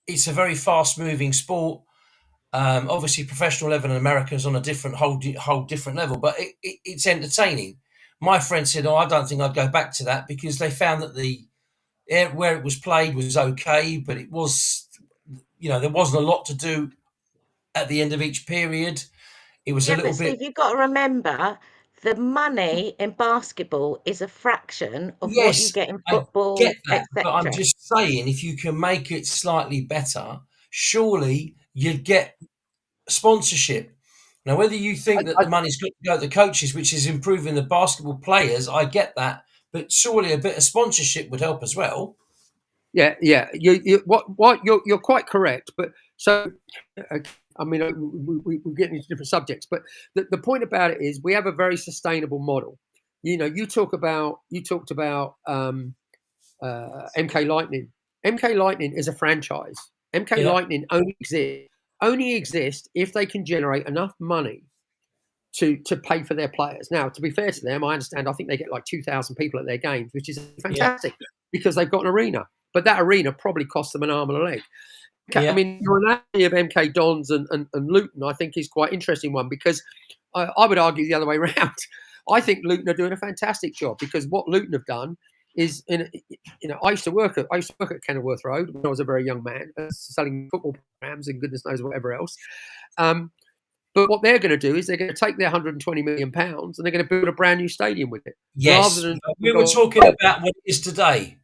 it's a very fast-moving sport. Obviously, professional level in America is on a whole different level, but it's entertaining. My friend said, I don't think I'd go back to that because they found that where it was played was okay, but it was, there wasn't a lot to do at the end of each period. It was a little bit. Steve, you've got to remember the money in basketball is a fraction of what you get in football. I get that, but I'm just saying, if you can make it slightly better, surely you'd get sponsorship. Now, whether you think that the money's got to go to the coaches, which is improving the basketball players, I get that, but surely a bit of sponsorship would help as well. Yeah. You're quite correct, but so I mean, we're getting into different subjects, but the point about it is we have a very sustainable model. You talked about MK Lightning. MK Lightning is a franchise. MK Lightning only exists if they can generate enough money to pay for their players. Now, to be fair to them, I understand. I think they get like 2,000 people at their games, which is fantastic because they've got an arena. But that arena probably costs them an arm and a leg. I mean, your analogy of MK Dons and Luton, I think, is quite interesting one because I would argue the other way around. I think Luton are doing a fantastic job because what Luton have done is, I used to work at Kenilworth Road when I was a very young man, selling football programs and goodness knows whatever else. But what they're going to do is they're going to take their £120 million and they're going to build a brand new stadium with it. Yes, we were talking about what it is today.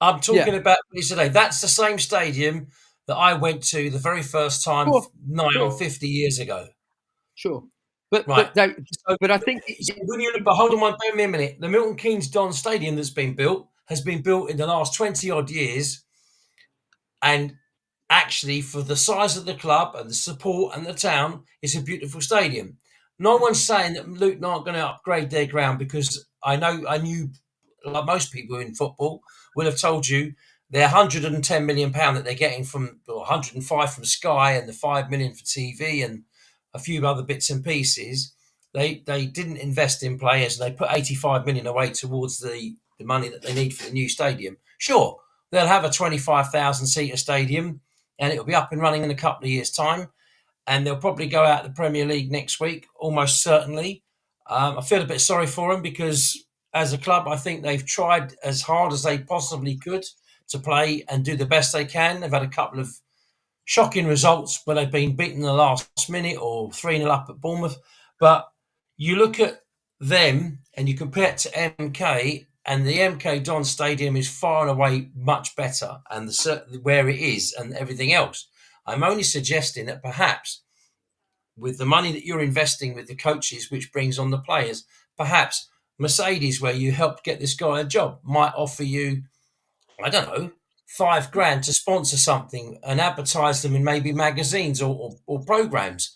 I'm talking about what it is today. That's the same stadium that I went to the very first time 50 years ago. Sure. But right. But I think when you look, but hold on, bear me a minute. The Milton Keynes Don Stadium that's been built has been built in the last 20 odd years, and actually, for the size of the club and the support and the town, it's a beautiful stadium. No one's saying that Luton aren't going to upgrade their ground because I knew, like most people in football, will have told you their £110 million that they're getting from, or 105 from Sky and the 5 million for TV and a few other bits and pieces. They didn't invest in players, and they put 85 million away towards the money that they need for the new stadium. Sure, they'll have a 25,000 seater stadium, and it'll be up and running in a couple of years' time. And they'll probably go out the Premier League next week, almost certainly. I feel a bit sorry for them because, as a club, I think they've tried as hard as they possibly could to play and do the best they can. They've had a couple of shocking results where they've been beaten in the last minute or 3-0 up at Bournemouth. But you look at them and you compare it to MK, and the MK Don Stadium is far and away much better, and where it is and everything else. I'm only suggesting that perhaps with the money that you're investing with the coaches, which brings on the players, perhaps Mercedes, where you helped get this guy a job, might offer you, I don't know, $5,000 to sponsor something and advertise them in maybe magazines or programs.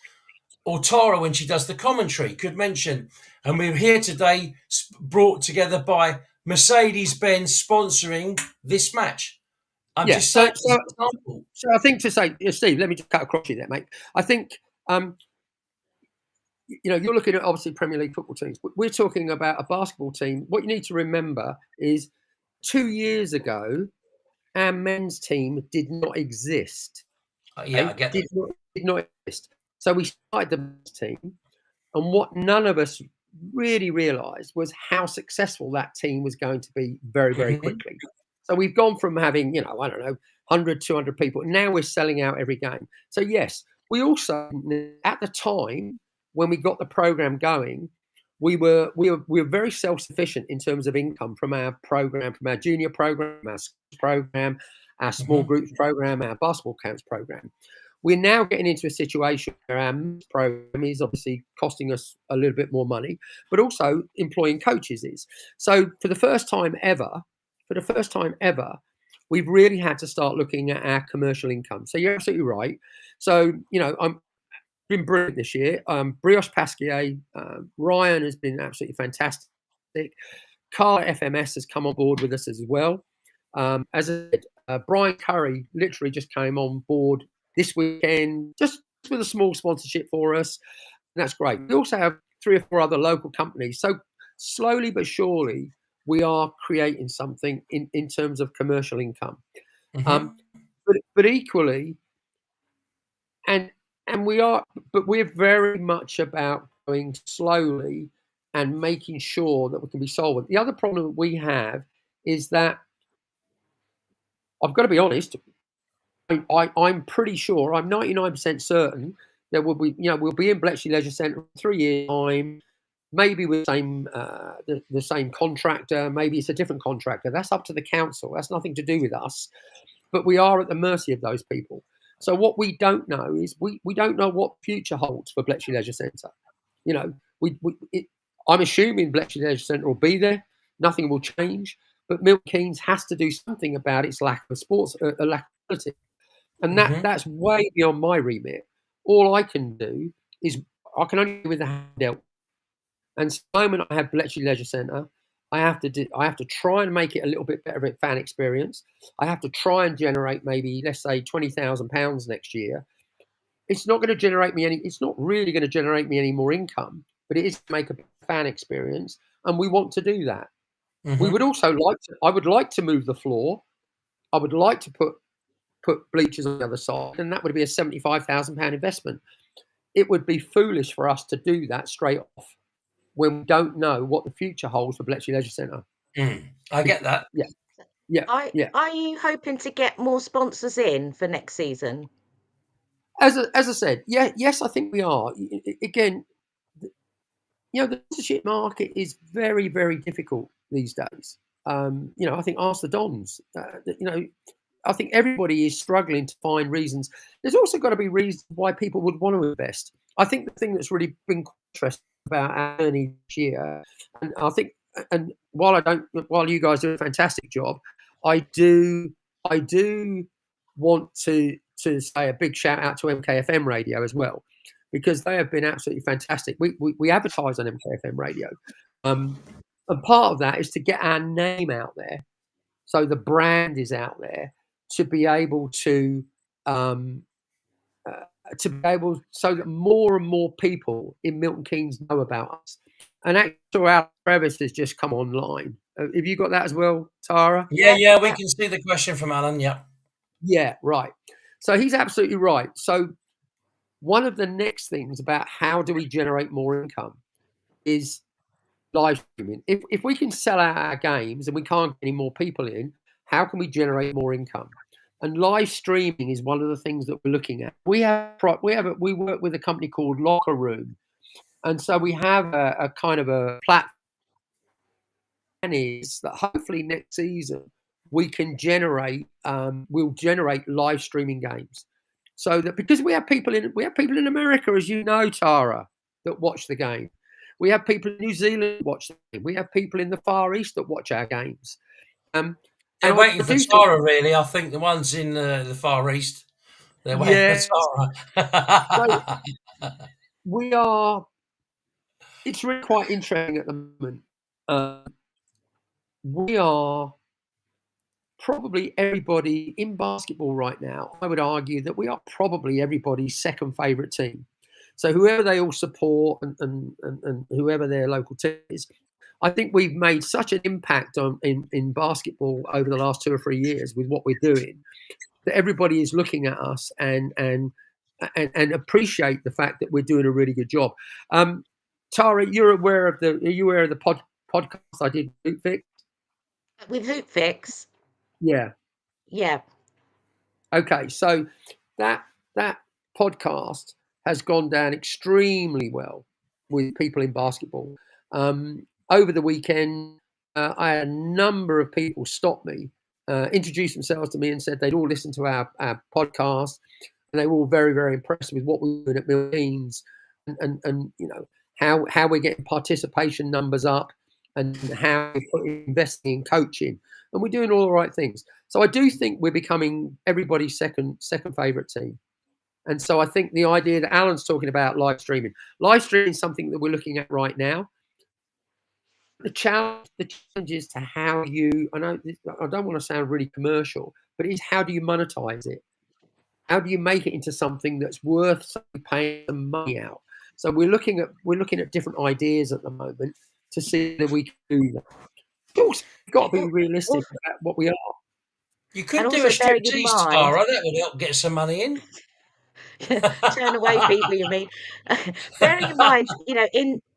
Or Tara, when she does the commentary, could mention, and we're here today brought together by Mercedes-Benz sponsoring this match. I'm just saying. So I think to say, Steve, let me just cut across you there, mate. I think, you're looking at obviously Premier League football teams. We're talking about a basketball team. What you need to remember is 2 years ago, our men's team did not exist. I get that. Did not exist. So we started the men's team, and what none of us really realised was how successful that team was going to be very, very quickly. So we've gone from having, 100, 200 people. Now we're selling out every game. So yes, we also, at the time when we got the program going, we were very self-sufficient in terms of income from our program, from our junior program, our program, our small groups program, our basketball camps program. We're now getting into a situation where our program is obviously costing us a little bit more money, but also employing coaches is. So for the first time ever, we've really had to start looking at our commercial income. So you're absolutely right. So, I'm been brilliant this year. Brioche Pasquier, Ryan has been absolutely fantastic. Carl FMS has come on board with us as well. As I said, Brian Curry literally just came on board this weekend, just with a small sponsorship for us. And that's great. We also have 3 or 4 other local companies. So slowly but surely, we are creating something in terms of commercial income. But equally, and we're very much about going slowly and making sure that we can be solvent. The other problem that we have is that, I've got to be honest, I'm pretty sure, I'm 99% certain that we'll be in Bletchley Leisure Centre in 3 years' time, maybe with the same contractor, maybe it's a different contractor. That's up to the council. That's nothing to do with us. But we are at the mercy of those people. So what we don't know is we don't know what future holds for Bletchley Leisure Centre. I'm assuming Bletchley Leisure Centre will be there. Nothing will change. But Milton Keynes has to do something about its lack of sports, a lack of quality. And that's way beyond my remit. All I can do is I can only do with the hand dealt. And the moment I have Bletchley Leisure Centre, I have to try and make it a little bit better of a fan experience. I have to try and generate maybe, let's say, £20,000 next year. It's not going to generate me it's not really going to generate me any more income, but it is to make a fan experience, and we want to do that. We Mhm. would also like to. I would like to move the floor. I would like to put bleachers on the other side, and that would be a £75,000 investment. It would be foolish for us to do that straight off when we don't know what the future holds for Bletchley Leisure Centre. I get that. Yeah, yeah, yeah. Are you hoping to get more sponsors in for next season? As I said, yes, I think we are. Again, the sponsorship market is very, very difficult these days. I think ask the Dons. I think everybody is struggling to find reasons. There's also got to be reasons why people would want to invest. I think the thing that's really been interesting about our journey this year, and I think, and while you guys do a fantastic job, I do want to say a big shout out to MKFM Radio as well, because they have been absolutely fantastic. We advertise on MKFM Radio, and part of that is to get our name out there, so the brand is out there, to be able to so that more and more people in Milton Keynes know about us. And actually, our Travis has just come online. Have you got that as well, Tara? Yeah, we can see the question from Alan. Yeah. Yeah, right. So he's absolutely right. So one of the next things about how do we generate more income is live streaming. If we can sell out our games and we can't get any more people in, how can we generate more income? And live streaming is one of the things that we're looking at. We work with a company called Locker Room, and so we have a kind of a platform is that hopefully next season we can we'll generate live streaming games, so that, because we have people in America, as you know, Tara, that watch the game. We have people in New Zealand watch the game. We have people in the Far East that watch our games. They're waiting for Tara, really. I think the ones in the Far East, they're waiting for Tara. So we are. It's really quite interesting at the moment. We are probably everybody in basketball right now. I would argue that we are probably everybody's second favourite team. So whoever they all support and whoever their local team is, I think we've made such an impact in basketball over the last 2 or 3 years with what we're doing, that everybody is looking at us and appreciate the fact that we're doing a really good job. Tara, are you aware of the podcast I did with Hoopfix? With Hoopfix? Yeah. Yeah. Okay, so that podcast has gone down extremely well with people in basketball. Over the weekend, I had a number of people stop me, introduce themselves to me, and said they'd all listened to our podcast, and they were all very, very impressed with what we're doing at Milton Keynes, and how we're getting participation numbers up, and how we're investing in coaching, and we're doing all the right things. So I do think we're becoming everybody's second favourite team. And so I think the idea that Alan's talking about live streaming is something that we're looking at right now. The challenge is to how you, I don't want to sound really commercial, but it's how do you monetize it? How do you make it into something that's worth paying some money out? So we're looking at different ideas at the moment to see if we can do that. We've got to be realistic about what we are. You could do a striptease, Tara. That would help get some money in. Turn away people, you mean? Bearing in mind,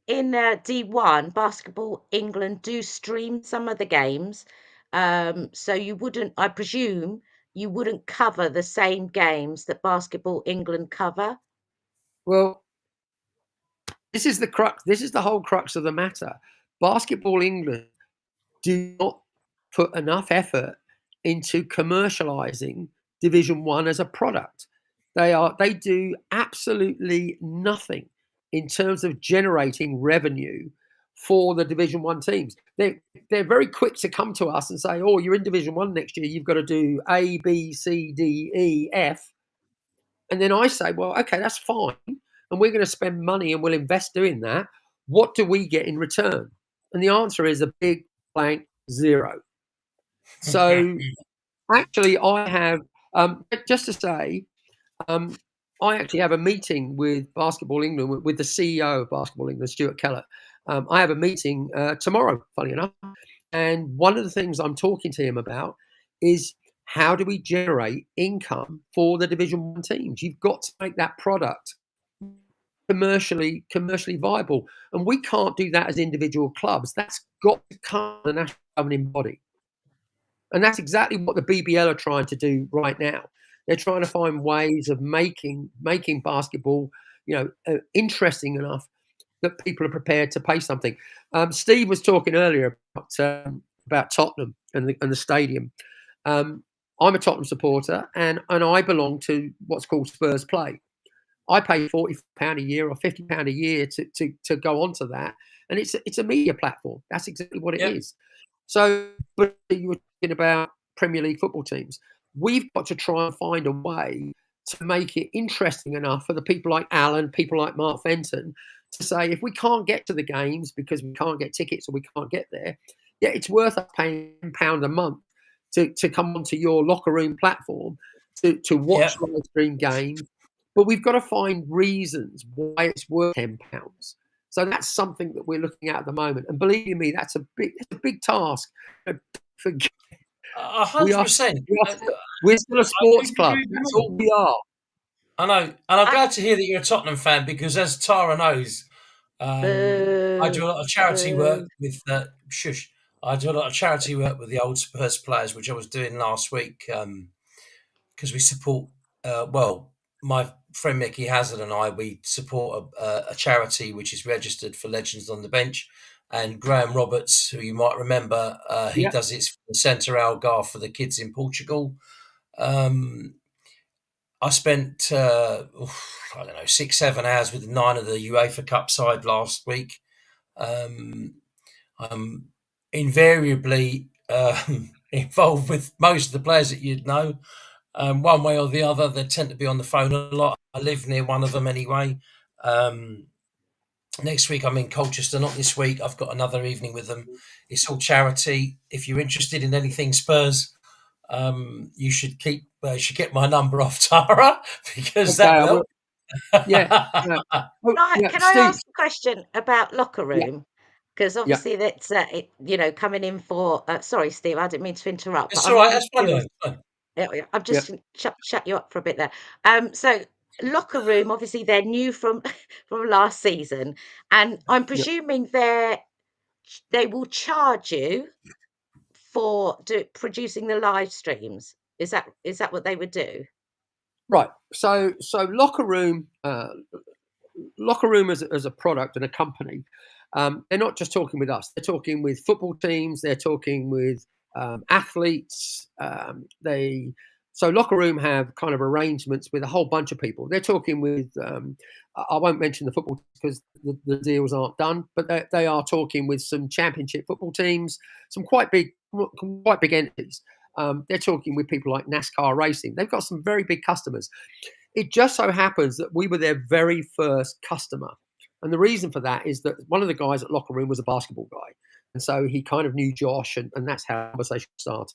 in D1 Basketball England do stream some of the games, so you wouldn't, I presume, you wouldn't cover the same games that Basketball England cover. Well, this is the crux. This is the whole crux of the matter. Basketball England do not put enough effort into commercializing Division 1 as a product. They do absolutely nothing in terms of generating revenue for the Division 1 teams. They're very quick to come to us and say, "Oh, you're in Division 1 next year. You've got to do A, B, C, D, E, F." And then I say, "Well, okay, that's fine, and we're going to spend money and we'll invest doing that. What do we get in return?" And the answer is a big blank zero. So actually, I have just to say, I actually have a meeting with Basketball England, with the CEO of Basketball England, Stuart Keller. I have a meeting tomorrow, funny enough. And one of the things I'm talking to him about is how do we generate income for the Division 1 teams? You've got to make that product commercially viable. And we can't do that as individual clubs. That's got to come from the national governing body. And that's exactly what the BBL are trying to do right now. They're trying to find ways of making basketball, interesting enough that people are prepared to pay something. Steve was talking earlier about Tottenham and the stadium. I'm a Tottenham supporter, and I belong to what's called Spurs Play. I pay £40 a year or £50 a year to go onto that, and it's a media platform. That's exactly what it is. So, but you were talking about Premier League football teams. We've got to try and find a way to make it interesting enough for the people like Alan, people like Mark Fenton, to say if we can't get to the games because we can't get tickets or we can't get there, yeah, it's worth us paying £10 a month to come onto your Locker Room platform to watch live stream games. But we've got to find reasons why it's worth £10. So that's something that we're looking at the moment. And believe you me, that's a big task. 100%. We're still a sports club. That's all we are. I know. And I'm glad to hear that you're a Tottenham fan, because as Tara knows, I do a lot of charity work with I do a lot of charity work with the old Spurs players, which I was doing last week, because we support, my friend Mickey Hazard and we support a charity which is registered for Legends on the Bench. And Graham Roberts, who you might remember, he does it for the Centre Algarve for the kids in Portugal. I spent, 6-7 hours with 9 of the UEFA Cup side last week. I'm invariably involved with most of the players that you'd know. One way or the other, they tend to be on the phone a lot. I live near one of them anyway. Next week I'm in Colchester, not this week. I've got another evening with them. It's all charity. If you're interested in anything Spurs, you should get my number off Tara, because that will. Can I ask a question about Locker Room? Because obviously that's coming in for. Sorry, Steve, I didn't mean to interrupt. It's all right. That's fine. I'm just shut you up for a bit there. So Locker Room, obviously they're new from last season, and I'm presuming they will charge you for producing the live streams. Is that what they would do? Right. So Locker Room as a product and a company, they're not just talking with us. They're talking with football teams. They're talking with athletes. So Locker Room have kind of arrangements with a whole bunch of people. They're talking with, I won't mention the football because the deals aren't done, but they are talking with some championship football teams, some quite big entities. They're talking with people like NASCAR Racing. They've got some very big customers. It just so happens that we were their very first customer. And the reason for that is that one of the guys at Locker Room was a basketball guy. And so he kind of knew Josh, and that's how the conversation started.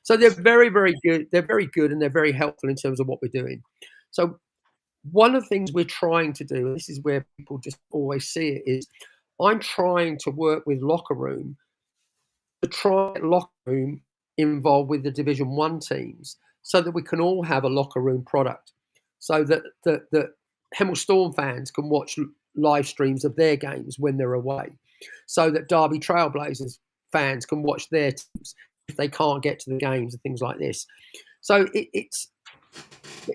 So they're very, very good. They're very good, and they're very helpful in terms of what we're doing. So one of the things we're trying to do, and this is where people just always see it, is I'm trying to work with Locker Room to try get Locker Room involved with the Division 1 teams so that we can all have a Locker Room product, so that Hemel Storm fans can watch live streams of their games when they're away, so that Derby Trailblazers fans can watch their teams if they can't get to the games and things like this. So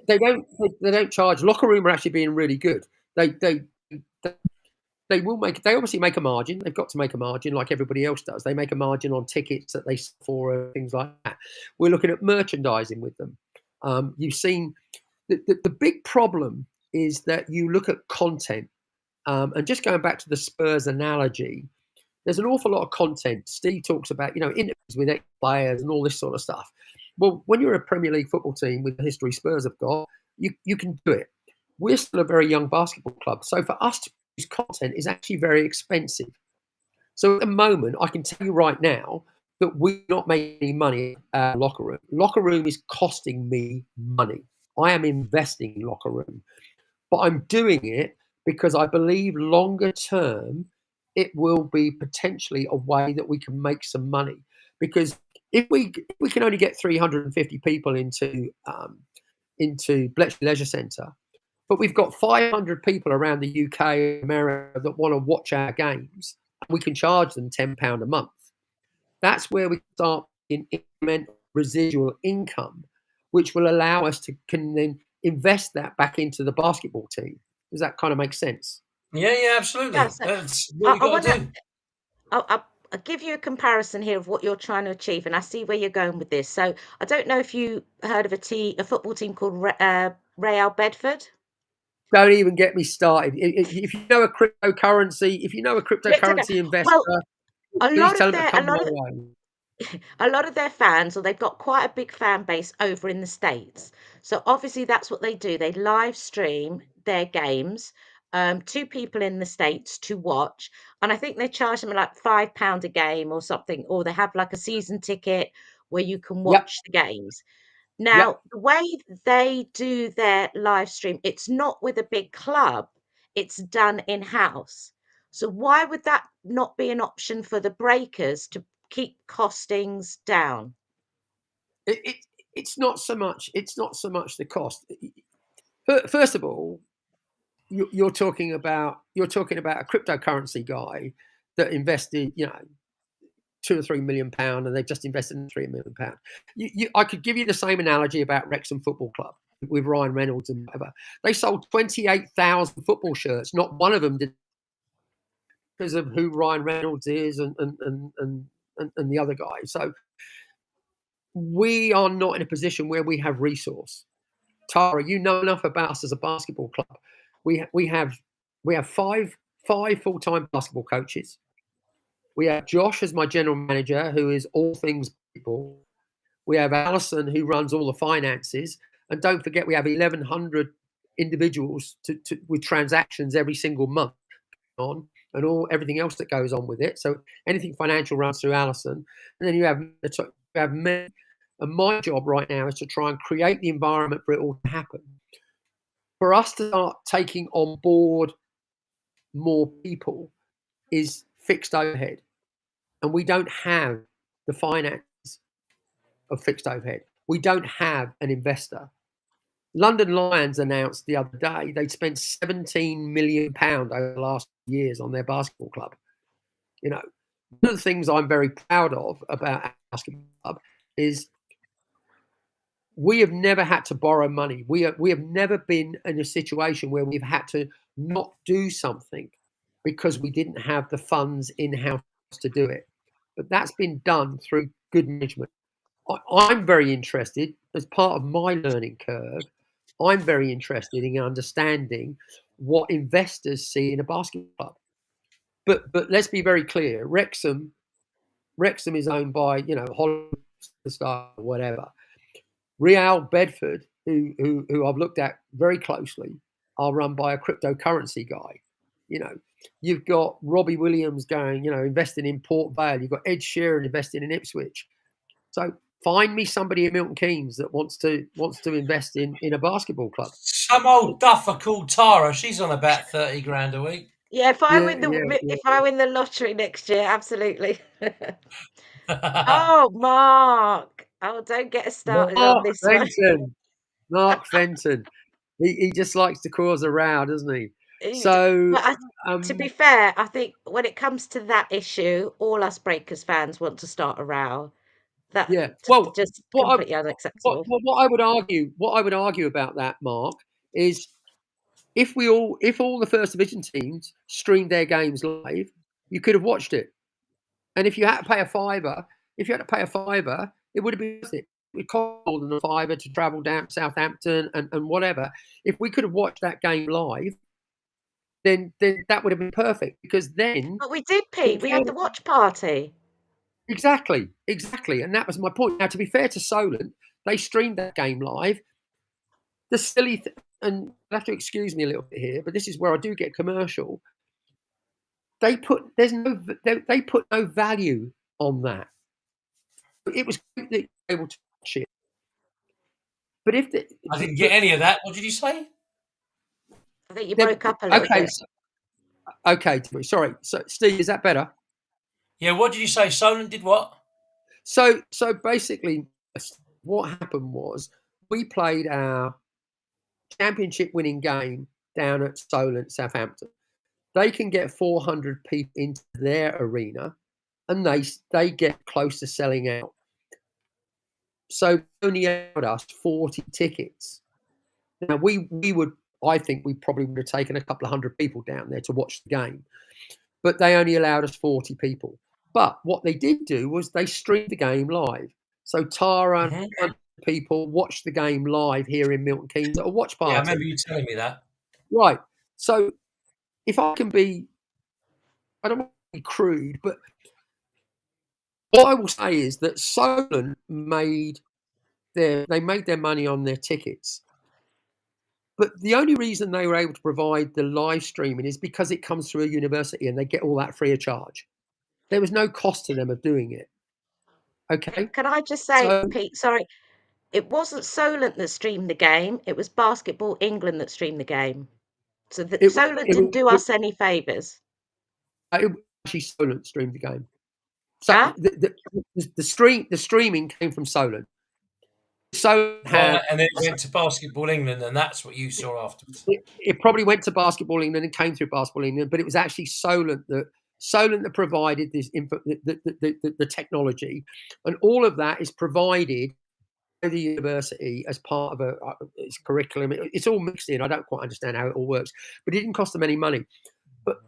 they don't charge. Locker Room are actually being really good. They obviously make a margin. They've got to make a margin like everybody else does. They make a margin on tickets that they sell for things like that. We're looking at merchandising with them. You've seen the big problem is that you look at content, and just going back to the Spurs analogy, there's an awful lot of content. Steve talks about, interviews with ex-players and all this sort of stuff. Well, when you're a Premier League football team with the history Spurs have got, you can do it. We're still a very young basketball club. So for us to produce content is actually very expensive. So at the moment, I can tell you right now that we're not making any money at Locker Room. Locker Room is costing me money. I am investing in locker room, but I'm doing it because I believe longer term it will be potentially a way that we can make some money. Because if we can only get 350 people into Bletchley Leisure Centre, but we've got 500 people around the UK and America that want to watch our games, and we can charge them £10 a month. That's where we start in incremental residual income, which will allow us to can then invest that back into the basketball team. Does that kind of make sense? Yeah, absolutely. Yeah, so That's I, what you I got want to to do. I'll give you a comparison here of what you're trying to achieve, and I see where you're going with this. So I don't know if you heard of a football team called Real Bedford. Don't even get me started. If you know a cryptocurrency, investor, Well, a please lot tell of them to their come my way. a lot of their fans, or they've got quite a big fan base over in the States. So obviously that's what they do. They live stream their games to people in the States to watch. And I think they charge them like £5 a game or something, or they have like a season ticket where you can Yep, watch the games. yep. Now, the way they do their live stream, it's not with a big club, it's done in-house. So why would that not be an option for the Breakers to keep costings down? It, it, it's not so much. It's not so much the cost. First of all, you're talking about a cryptocurrency guy that invested, £2 or £3 million, and they've just invested in £3 million. I could give you the same analogy about Wrexham Football Club with Ryan Reynolds and whatever. They sold 28,000 football shirts. Not one of them did, because of who Ryan Reynolds is and the other guys. So we are not in a position where we have resource. Tara, you know enough about us as a basketball club. We have five full-time basketball coaches. We have Josh as my general manager, who is all things people. We have Alison, who runs all the finances, and don't forget we have 1,100 individuals with transactions every single month on, and everything else that goes on with it. So anything financial runs through Alison, and then you have me. And my job right now is to try and create the environment for it all to happen. For us to start taking on board more people is fixed overhead, and we don't have the finance of fixed overhead. We don't have an investor. London Lions announced the other day they'd spent £17 million over the last years on their basketball club. One of the things I'm very proud of about our basketball club is we have never had to borrow money. We have never been in a situation where we've had to not do something because we didn't have the funds in-house to do it. But that's been done through good management. I'm very interested, as part of my learning curve, I'm very interested in understanding what investors see in a basketball club. But let's be very clear, Wrexham is owned by, Hollywood star or whatever. Real Bedford, who I've looked at very closely, are run by a cryptocurrency guy. You've got Robbie Williams going, investing in Port Vale. You've got Ed Sheeran investing in Ipswich. So find me somebody in Milton Keynes that wants to invest in a basketball club. Some old duffer called Tara. She's on about 30 grand a week. Yeah, if I win Yeah. if I win the lottery next year, absolutely. Oh, Mark. Oh, don't get us started on Mark this one. Fenton. Mark Fenton. He just likes to cause a row, doesn't he? So, But to be um, fair, I think when it comes to that issue, all us Breakers fans want to start a row. That's yeah. Well, just what completely what unacceptable. what I would argue about that, Mark, is if all the first division teams streamed their games live, you could have watched it. And if you had to pay a fiver, it would have been worth it. It cost more than a fiver to travel down to Southampton and whatever. If we could have watched that game live, then that would have been perfect, because then But we did, Pete. We had the watch party. exactly, and that was my point. Now, to be fair to Solent, they streamed that game live. The silly and you'll have to excuse me a little bit here, but this is where I do get commercial. They put no value on that. It was great that you were able to watch it. But if the, I didn't get any of that. What did you say? I think you broke up a little okay, bit. okay, sorry. So, Steve, is that better? Yeah, what did you say? Solent did what? So basically, what happened was we played our championship winning game down at Solent, Southampton. They can get 400 people into their arena, and they get close to selling out. So only allowed us 40 tickets. Now we would, I think we probably would have taken a couple of hundred people down there to watch the game, but they only allowed us 40 people. But what they did do was they streamed the game live. So Tara and people watched the game live here in Milton Keynes at a watch party. Yeah, I remember you telling me that. Right. So if I can be, I don't want to be crude, but what I will say is that Solent made their money on their tickets. But the only reason they were able to provide the live streaming is because it comes through a university and they get all that free of charge. There was no cost to them of doing it. Okay. Can I just say, So Pete, sorry, it wasn't Solent that streamed the game. It was Basketball England that streamed the game. So Solent didn't do us any favours. It actually Solent streamed the game. So Huh? the streaming came from Solent. Solent had, and then it went to Basketball England, and that's what you saw afterwards. It probably went to Basketball England and came through Basketball England, but it was actually Solent that provided this the technology, and all of that is provided by the university as part of its curriculum. It's all mixed in. I don't quite understand how it all works, but it didn't cost them any money. But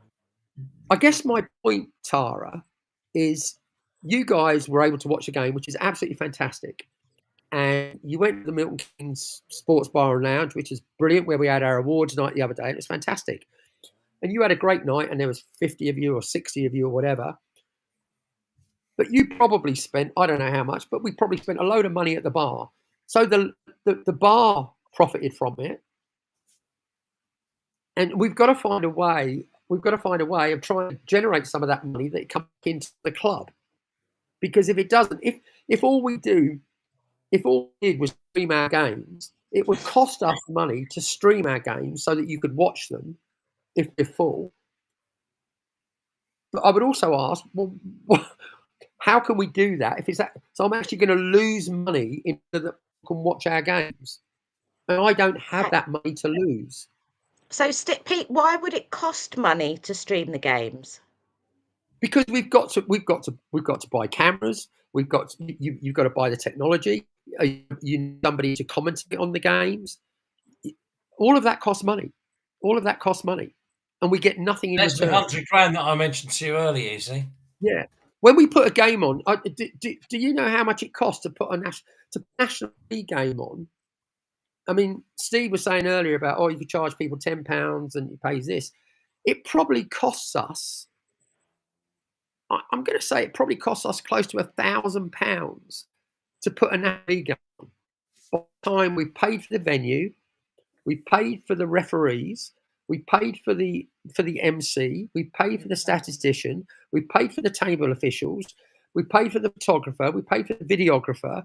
I guess my point, Tara, is you guys were able to watch a game, which is absolutely fantastic. And you went to the Milton Keynes Sports Bar and Lounge, which is brilliant, where we had our awards night the other day, and it was fantastic. And you had a great night, and there was 50 of you or 60 of you or whatever. But you probably spent, I don't know how much, but we probably spent a load of money at the bar. So the bar profited from it. And we've got to find a way of trying to generate some of that money that comes into the club. Because if it doesn't, if all we did was stream our games, it would cost us money to stream our games so that you could watch them if they're full. But I would also ask, well, how can we do that if it's that? So I'm actually going to lose money in that people can watch our games, and I don't have that money to lose. So, Pete, why would it cost money to stream the games? Because we've got to buy cameras. You've got to buy the technology. You need somebody to commentate on the games. All of that costs money. And we get nothing in return. That's the $100,000 that I mentioned to you earlier, you see. Yeah. When we put a game on, do you know how much it costs to put a National League game on? I mean, Steve was saying earlier about, you could charge people £10 and you pay this. It probably costs us, I'm going to say it probably costs us close to £1,000 to put a National League game on. By the time we paid for the venue, we paid for the referees, we paid for the MC, we paid for the statistician, we paid for the table officials, we paid for the photographer, we paid for the videographer.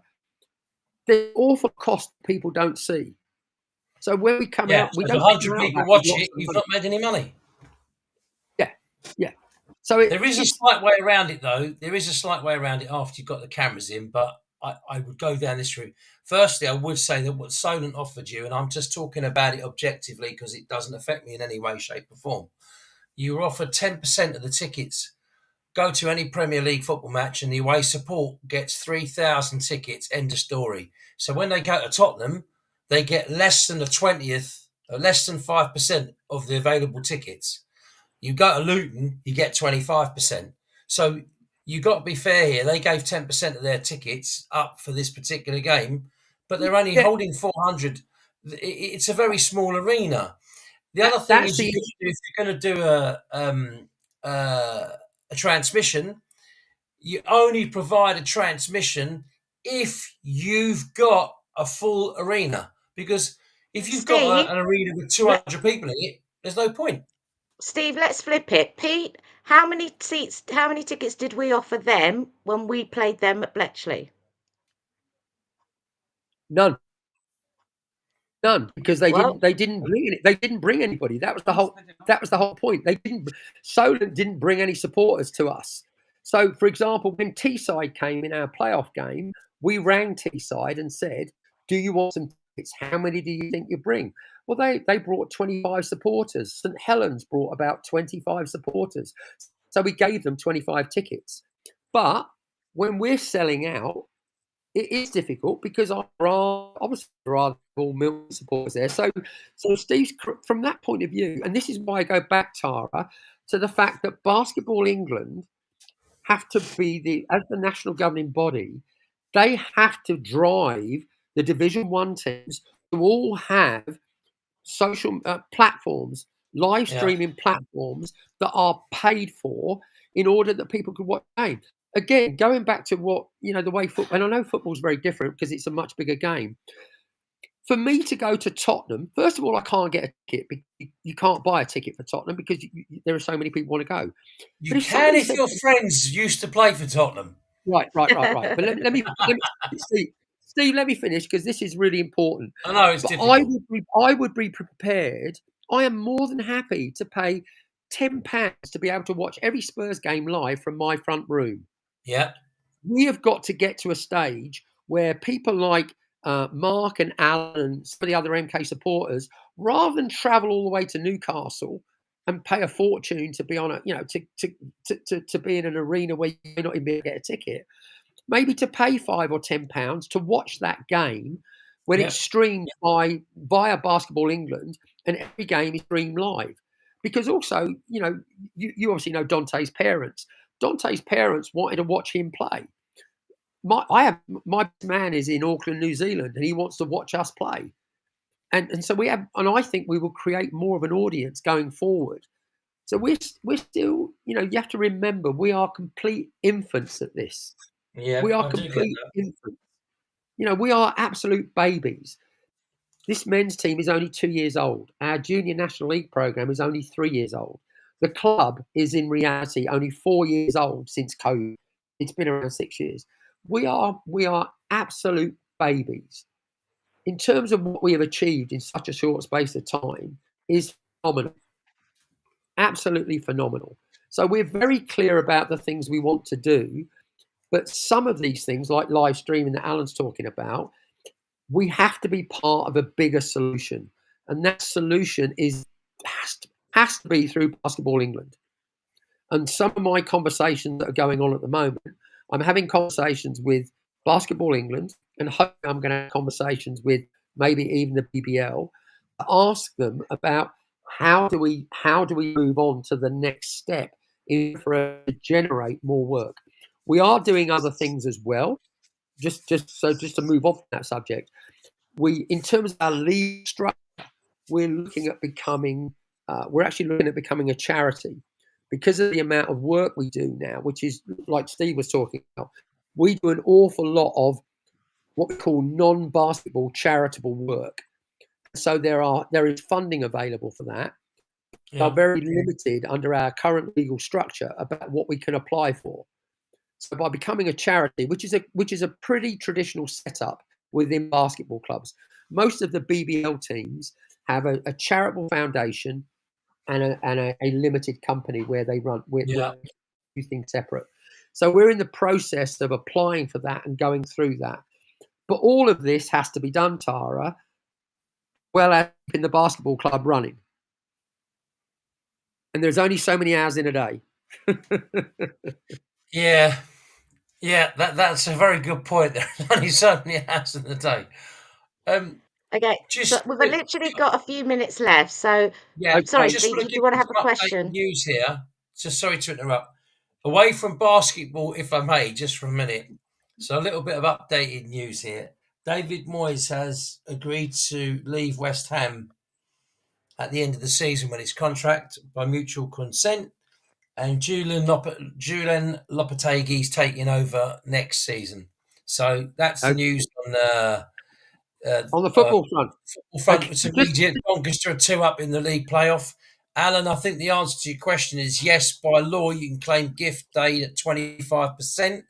There's awful cost people don't see. So when we come out, we don't. 100 people watch it. You've not made any money. Yeah. So there is a slight way around it, though. There is a slight way around it after you've got the cameras in, but I would go down this route. Firstly, I would say that what Solent offered you, and I'm just talking about it objectively because it doesn't affect me in any way, shape, or form. You were offered 10% of the tickets. Go to any Premier League football match, and the away support gets 3,000 tickets. End of story. So when they go to Tottenham, they get less than a 20th, or less than 5% of the available tickets. You go to Luton, you get 25%. So you got to be fair here. They gave 10% of their tickets up for this particular game, but they're only holding 400. It's a very small arena. The other thing is, if you're going to do a transmission, you only provide a transmission if you've got a full arena. Because if you've got an arena with 200 people in it, there's no point. Steve, let's flip it. Pete, how many tickets did we offer them when we played them at Bletchley? None. None, because they Well, didn't bring anybody. That was the whole point. Solent didn't bring any supporters to us. So, for example, when Teesside came in our playoff game, we rang Teesside and said, "Do you want some tickets? How many do you think you bring?" Well, they brought 25 supporters. St Helens brought about 25 supporters. So we gave them 25 tickets. But when we're selling out, it is difficult because there are all Milton supporters there. So Steve's from that point of view, and this is why I go back, Tara, to the fact that Basketball England have to be as the national governing body, they have to drive the Division 1 teams to all have social platforms, live streaming platforms that are paid for in order that people could watch the game. Again, going back to what, the way football, and I know football's very different because it's a much bigger game. For me to go to Tottenham, first of all, I can't get a ticket. You can't buy a ticket for Tottenham because there are so many people want to go. You can if your friends used to play for Tottenham. Right. But let me Steve, let me finish because this is really important. I know it's difficult. I would be prepared. I am more than happy to pay £10 to be able to watch every Spurs game live from my front room. Yeah. We have got to get to a stage where people like Mark and Alan and some of the other MK supporters, rather than travel all the way to Newcastle and pay a fortune to be on to be in an arena where you may not even be able to get a ticket, maybe to pay £5 or £10 to watch that game when it's streamed via Basketball England, and every game is streamed live. Because also, you obviously know Dante's parents. Dante's parents wanted to watch him play. My man is in Auckland, New Zealand, and he wants to watch us play. And so I think we will create more of an audience going forward. So we're still, you have to remember, we are complete infants at this. Yeah, we are complete infants. We are absolute babies. This men's team is only 2 years old. Our junior National League program is only 3 years old. The club is in reality only 4 years old since COVID. It's been around 6 years. We are absolute babies. In terms of what we have achieved in such a short space of time is phenomenal. Absolutely phenomenal. So we're very clear about the things we want to do, but some of these things, like live streaming that Alan's talking about, we have to be part of a bigger solution. And that solution has to be through Basketball England. And some of my conversations that are going on at the moment, I'm having conversations with Basketball England, and hopefully I'm going to have conversations with maybe even the BBL, to ask them about how do we move on to the next step for us to generate more work. We are doing other things as well. Just to move off that subject, in terms of our league structure, we're actually looking at becoming a charity because of the amount of work we do now, which is like Steve was talking about. We do an awful lot of what we call non-basketball charitable work. So there is funding available for that. We are very limited under our current legal structure about what we can apply for. So by becoming a charity, which is a pretty traditional setup within basketball clubs, most of the BBL teams have a charitable foundation and a limited company where they run two things separate. So we're in the process of applying for that and going through that. But all of this has to be done, Tara, well as in the basketball club running. And there's only so many hours in a day. Yeah, that's a very good point. There's only so many hours in the day. Okay, so we've literally got a few minutes left. So, sorry, Steve, did you want to have a question? News here. Just sorry to interrupt. Away from basketball, if I may, just for a minute. So a little bit of updated news here. David Moyes has agreed to leave West Ham at the end of the season with his contract by mutual consent, and Julian Lopetegui is taking over next season. So that's the news on the football front. It's immediate. Doncaster are 2 up in the league playoff. Alan, I think the answer to your question is yes. By law, you can claim gift aid at 25%.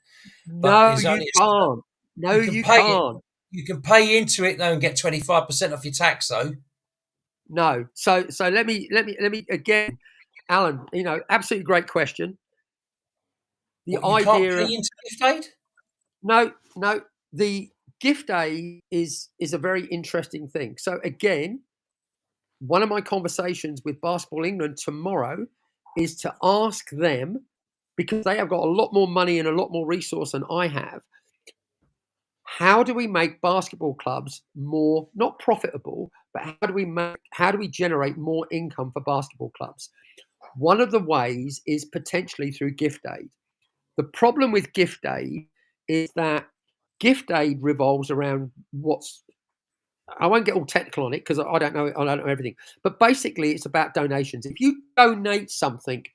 No, you can't. No, you can't. You can pay into it though and get 25% off your tax though. No. So let me again, Alan. Absolutely great question. The What, you can't idea pay of into gift aid? no, the gift aid is a very interesting thing. So again, one of my conversations with Basketball England tomorrow is to ask them, because they have got a lot more money and a lot more resource than I have. How do we make basketball clubs more, not profitable, but how do we generate more income for basketball clubs? One of the ways is potentially through gift aid. The problem with gift aid is that gift aid revolves around I won't get all technical on it because I don't know everything. But basically, it's about donations. If you donate something,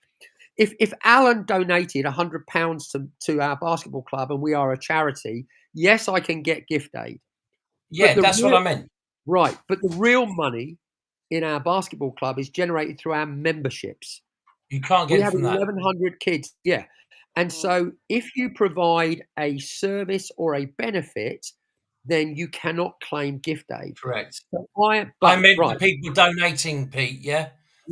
if Alan donated £100 to our basketball club and we are a charity, yes, I can get gift aid. Yeah, that's what I meant. Right, but the real money in our basketball club is generated through our memberships. You can't get We it have from that. 1,100 kids, yeah. And so if you provide a service or a benefit, then you cannot claim gift aid. Correct. So I meant the people donating, Pete, yeah?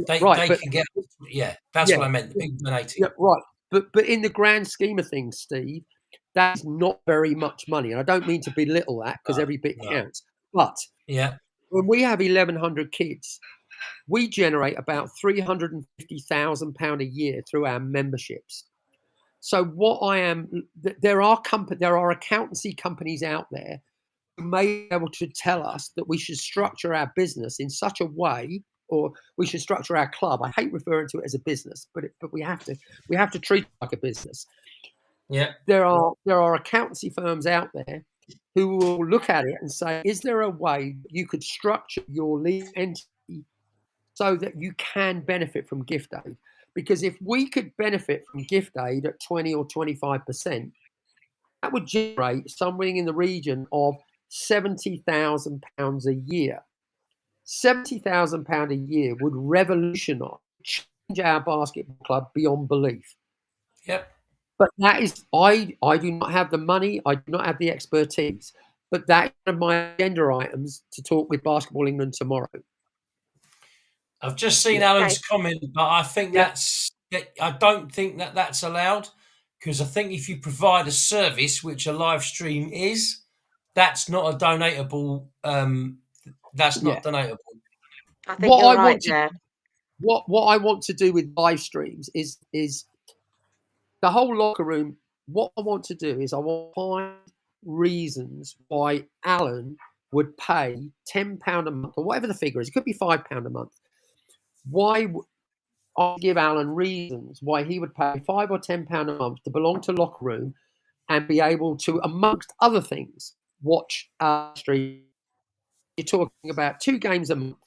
They but can get, yeah, that's yeah, what I meant, the people donating. yeah, right. But in the grand scheme of things, Steve, that's not very much money. And I don't mean to belittle that because every bit counts. But yeah, when we have 1,100 kids, we generate about £350,000 a year through our memberships. So there are accountancy companies out there who may be able to tell us that we should structure our business in such a way, or we should structure our club. I hate referring to it as a business, but we have to treat it like a business. yeah. There are accountancy firms out there who will look at it and say, is there a way you could structure your legal entity so that you can benefit from gift aid? Because if we could benefit from gift aid at 20 or 25%, that would generate something in the region of £70,000 a year. £70,000 a year would revolutionise, change our basketball club beyond belief. Yep. But that is, I do not have the money, I do not have the expertise. But that is one of my agenda items to talk with Basketball England tomorrow. I've just seen Alan's comment, but I think I don't think that's allowed, because I think if you provide a service, which a live stream is, that's not a donatable. That's not donatable. I think you're right there. What I want to do with live streams is the whole locker room. What I want to do is I want to find reasons why Alan would pay £10 a month, or whatever the figure is. It could be £5 a month. Why I'll give Alan reasons why he would pay £5 or £10 a month to belong to locker room and be able to, amongst other things, watch our stream. You're talking about 2 games a month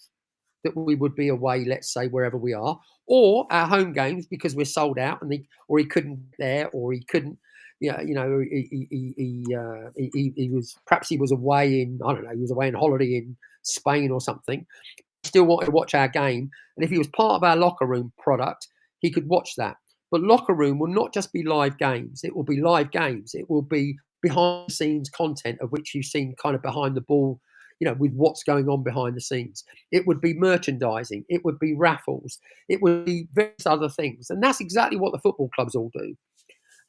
that we would be away, let's say, wherever we are, or our home games because we're sold out, or he couldn't get there, or he couldn't. He was away in, I don't know, he was away on holiday in Spain or something. Still wanted to watch our game, and if he was part of our locker room product, he could watch that. But locker room will not just be live games. It will be live games. It will be behind the scenes content of which you've seen kind of behind the ball, with what's going on behind the scenes. It would be merchandising. It would be raffles. It would be various other things. And that's exactly what the football clubs all do.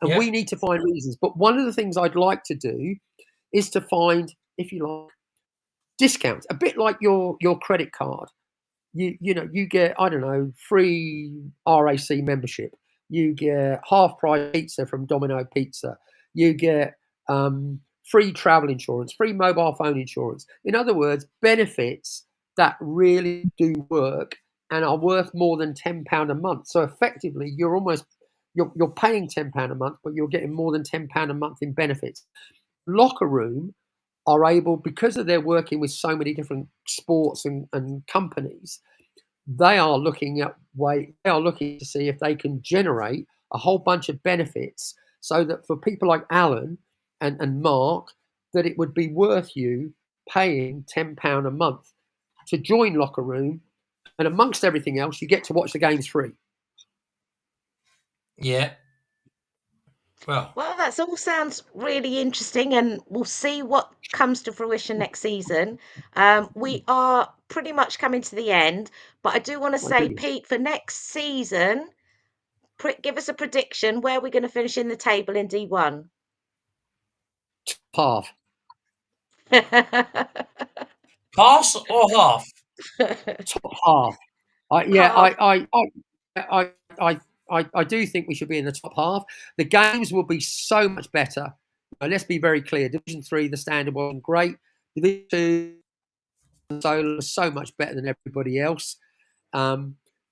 And we need to find reasons. But one of the things I'd like to do is to find, if you like, discounts, a bit like your credit card. You get, I don't know, free RAC membership. You get half price pizza from Domino Pizza. You get free travel insurance, free mobile phone insurance. In other words, benefits that really do work and are worth more than £10 a month. So effectively, you're paying £10 a month, but you're getting more than £10 a month in benefits. Locker room are able, because of their working with so many different sports and companies, they are looking to see if they can generate a whole bunch of benefits so that for people like Alan and Mark, that it would be worth you paying £10 a month to join Locker Room, and amongst everything else, you get to watch the games free. Yeah. Well, That all sounds really interesting, and we'll see what comes to fruition next season. We are pretty much coming to the end, but I do want to Oh, say, brilliant. Pete, for next season, give us a prediction where we're going to finish in the table in D1. Half. pass or half? Top half. Half. I do think we should be in the top half. The games will be so much better. Let's be very clear. Division 3, the standard wasn't great. Division 2, was so much better than everybody else.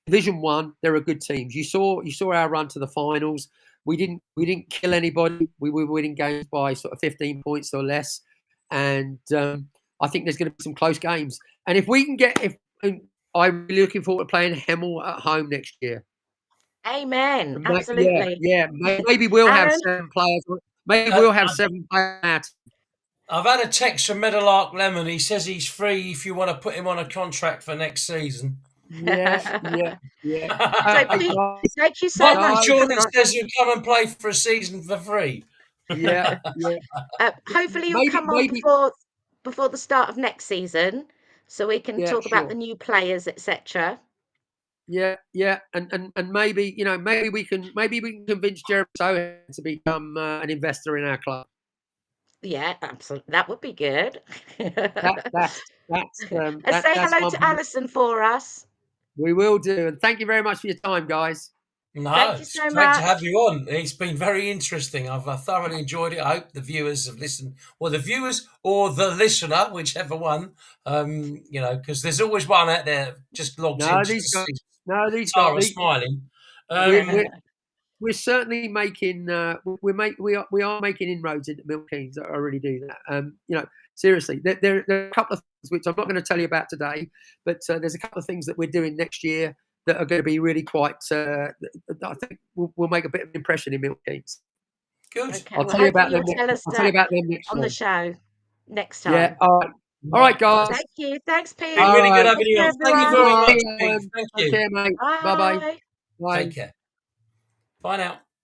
Division 1, there are good teams. You saw our run to the finals. We didn't kill anybody. We were winning games by sort of 15 points or less. And I think there's going to be some close games. And if we can I'm really looking forward to playing Hemel at home next year. Amen. Absolutely. Yeah. Maybe we'll have And 7 players. Maybe we'll have 7 players. I've had a text from Meadowlark Lemon. He says he's free if you want to put him on a contract for next season. Yeah. so, Pete, thank you so Michael much. Jordan says you'll come and play for a season for free. Yeah. Hopefully you'll come on before the start of next season, so we can talk about the new players, etc. Yeah, and maybe maybe we can convince Jeremy Sohan to become an investor in our club. Yeah, absolutely. That would be good. That's and say hello to Alison for us. We will do, and thank you very much for your time, guys. No, thank you so it's great to have you on. It's been very interesting. I've thoroughly enjoyed it. I hope the viewers have listened, or the viewers or the listener, whichever one. Because there's always one out there just logs in. These guys smiling. We're certainly making we are making inroads into Milton Keynes. I really do that. Seriously, there are a couple of things which I'm not going to tell you about today, but there's a couple of things that we're doing next year that are going to be really quite. I think we'll make a bit of an impression in Milton Keynes. Good. Okay, I'll tell you about them. I'll tell you about them next on time. the show next time. Yeah. All right, guys. Thank you. Thanks, Pete. Been really good having you on. Thank you very much, Pete. Thank you. Take care, mate. Bye. Bye. Take care. Bye now.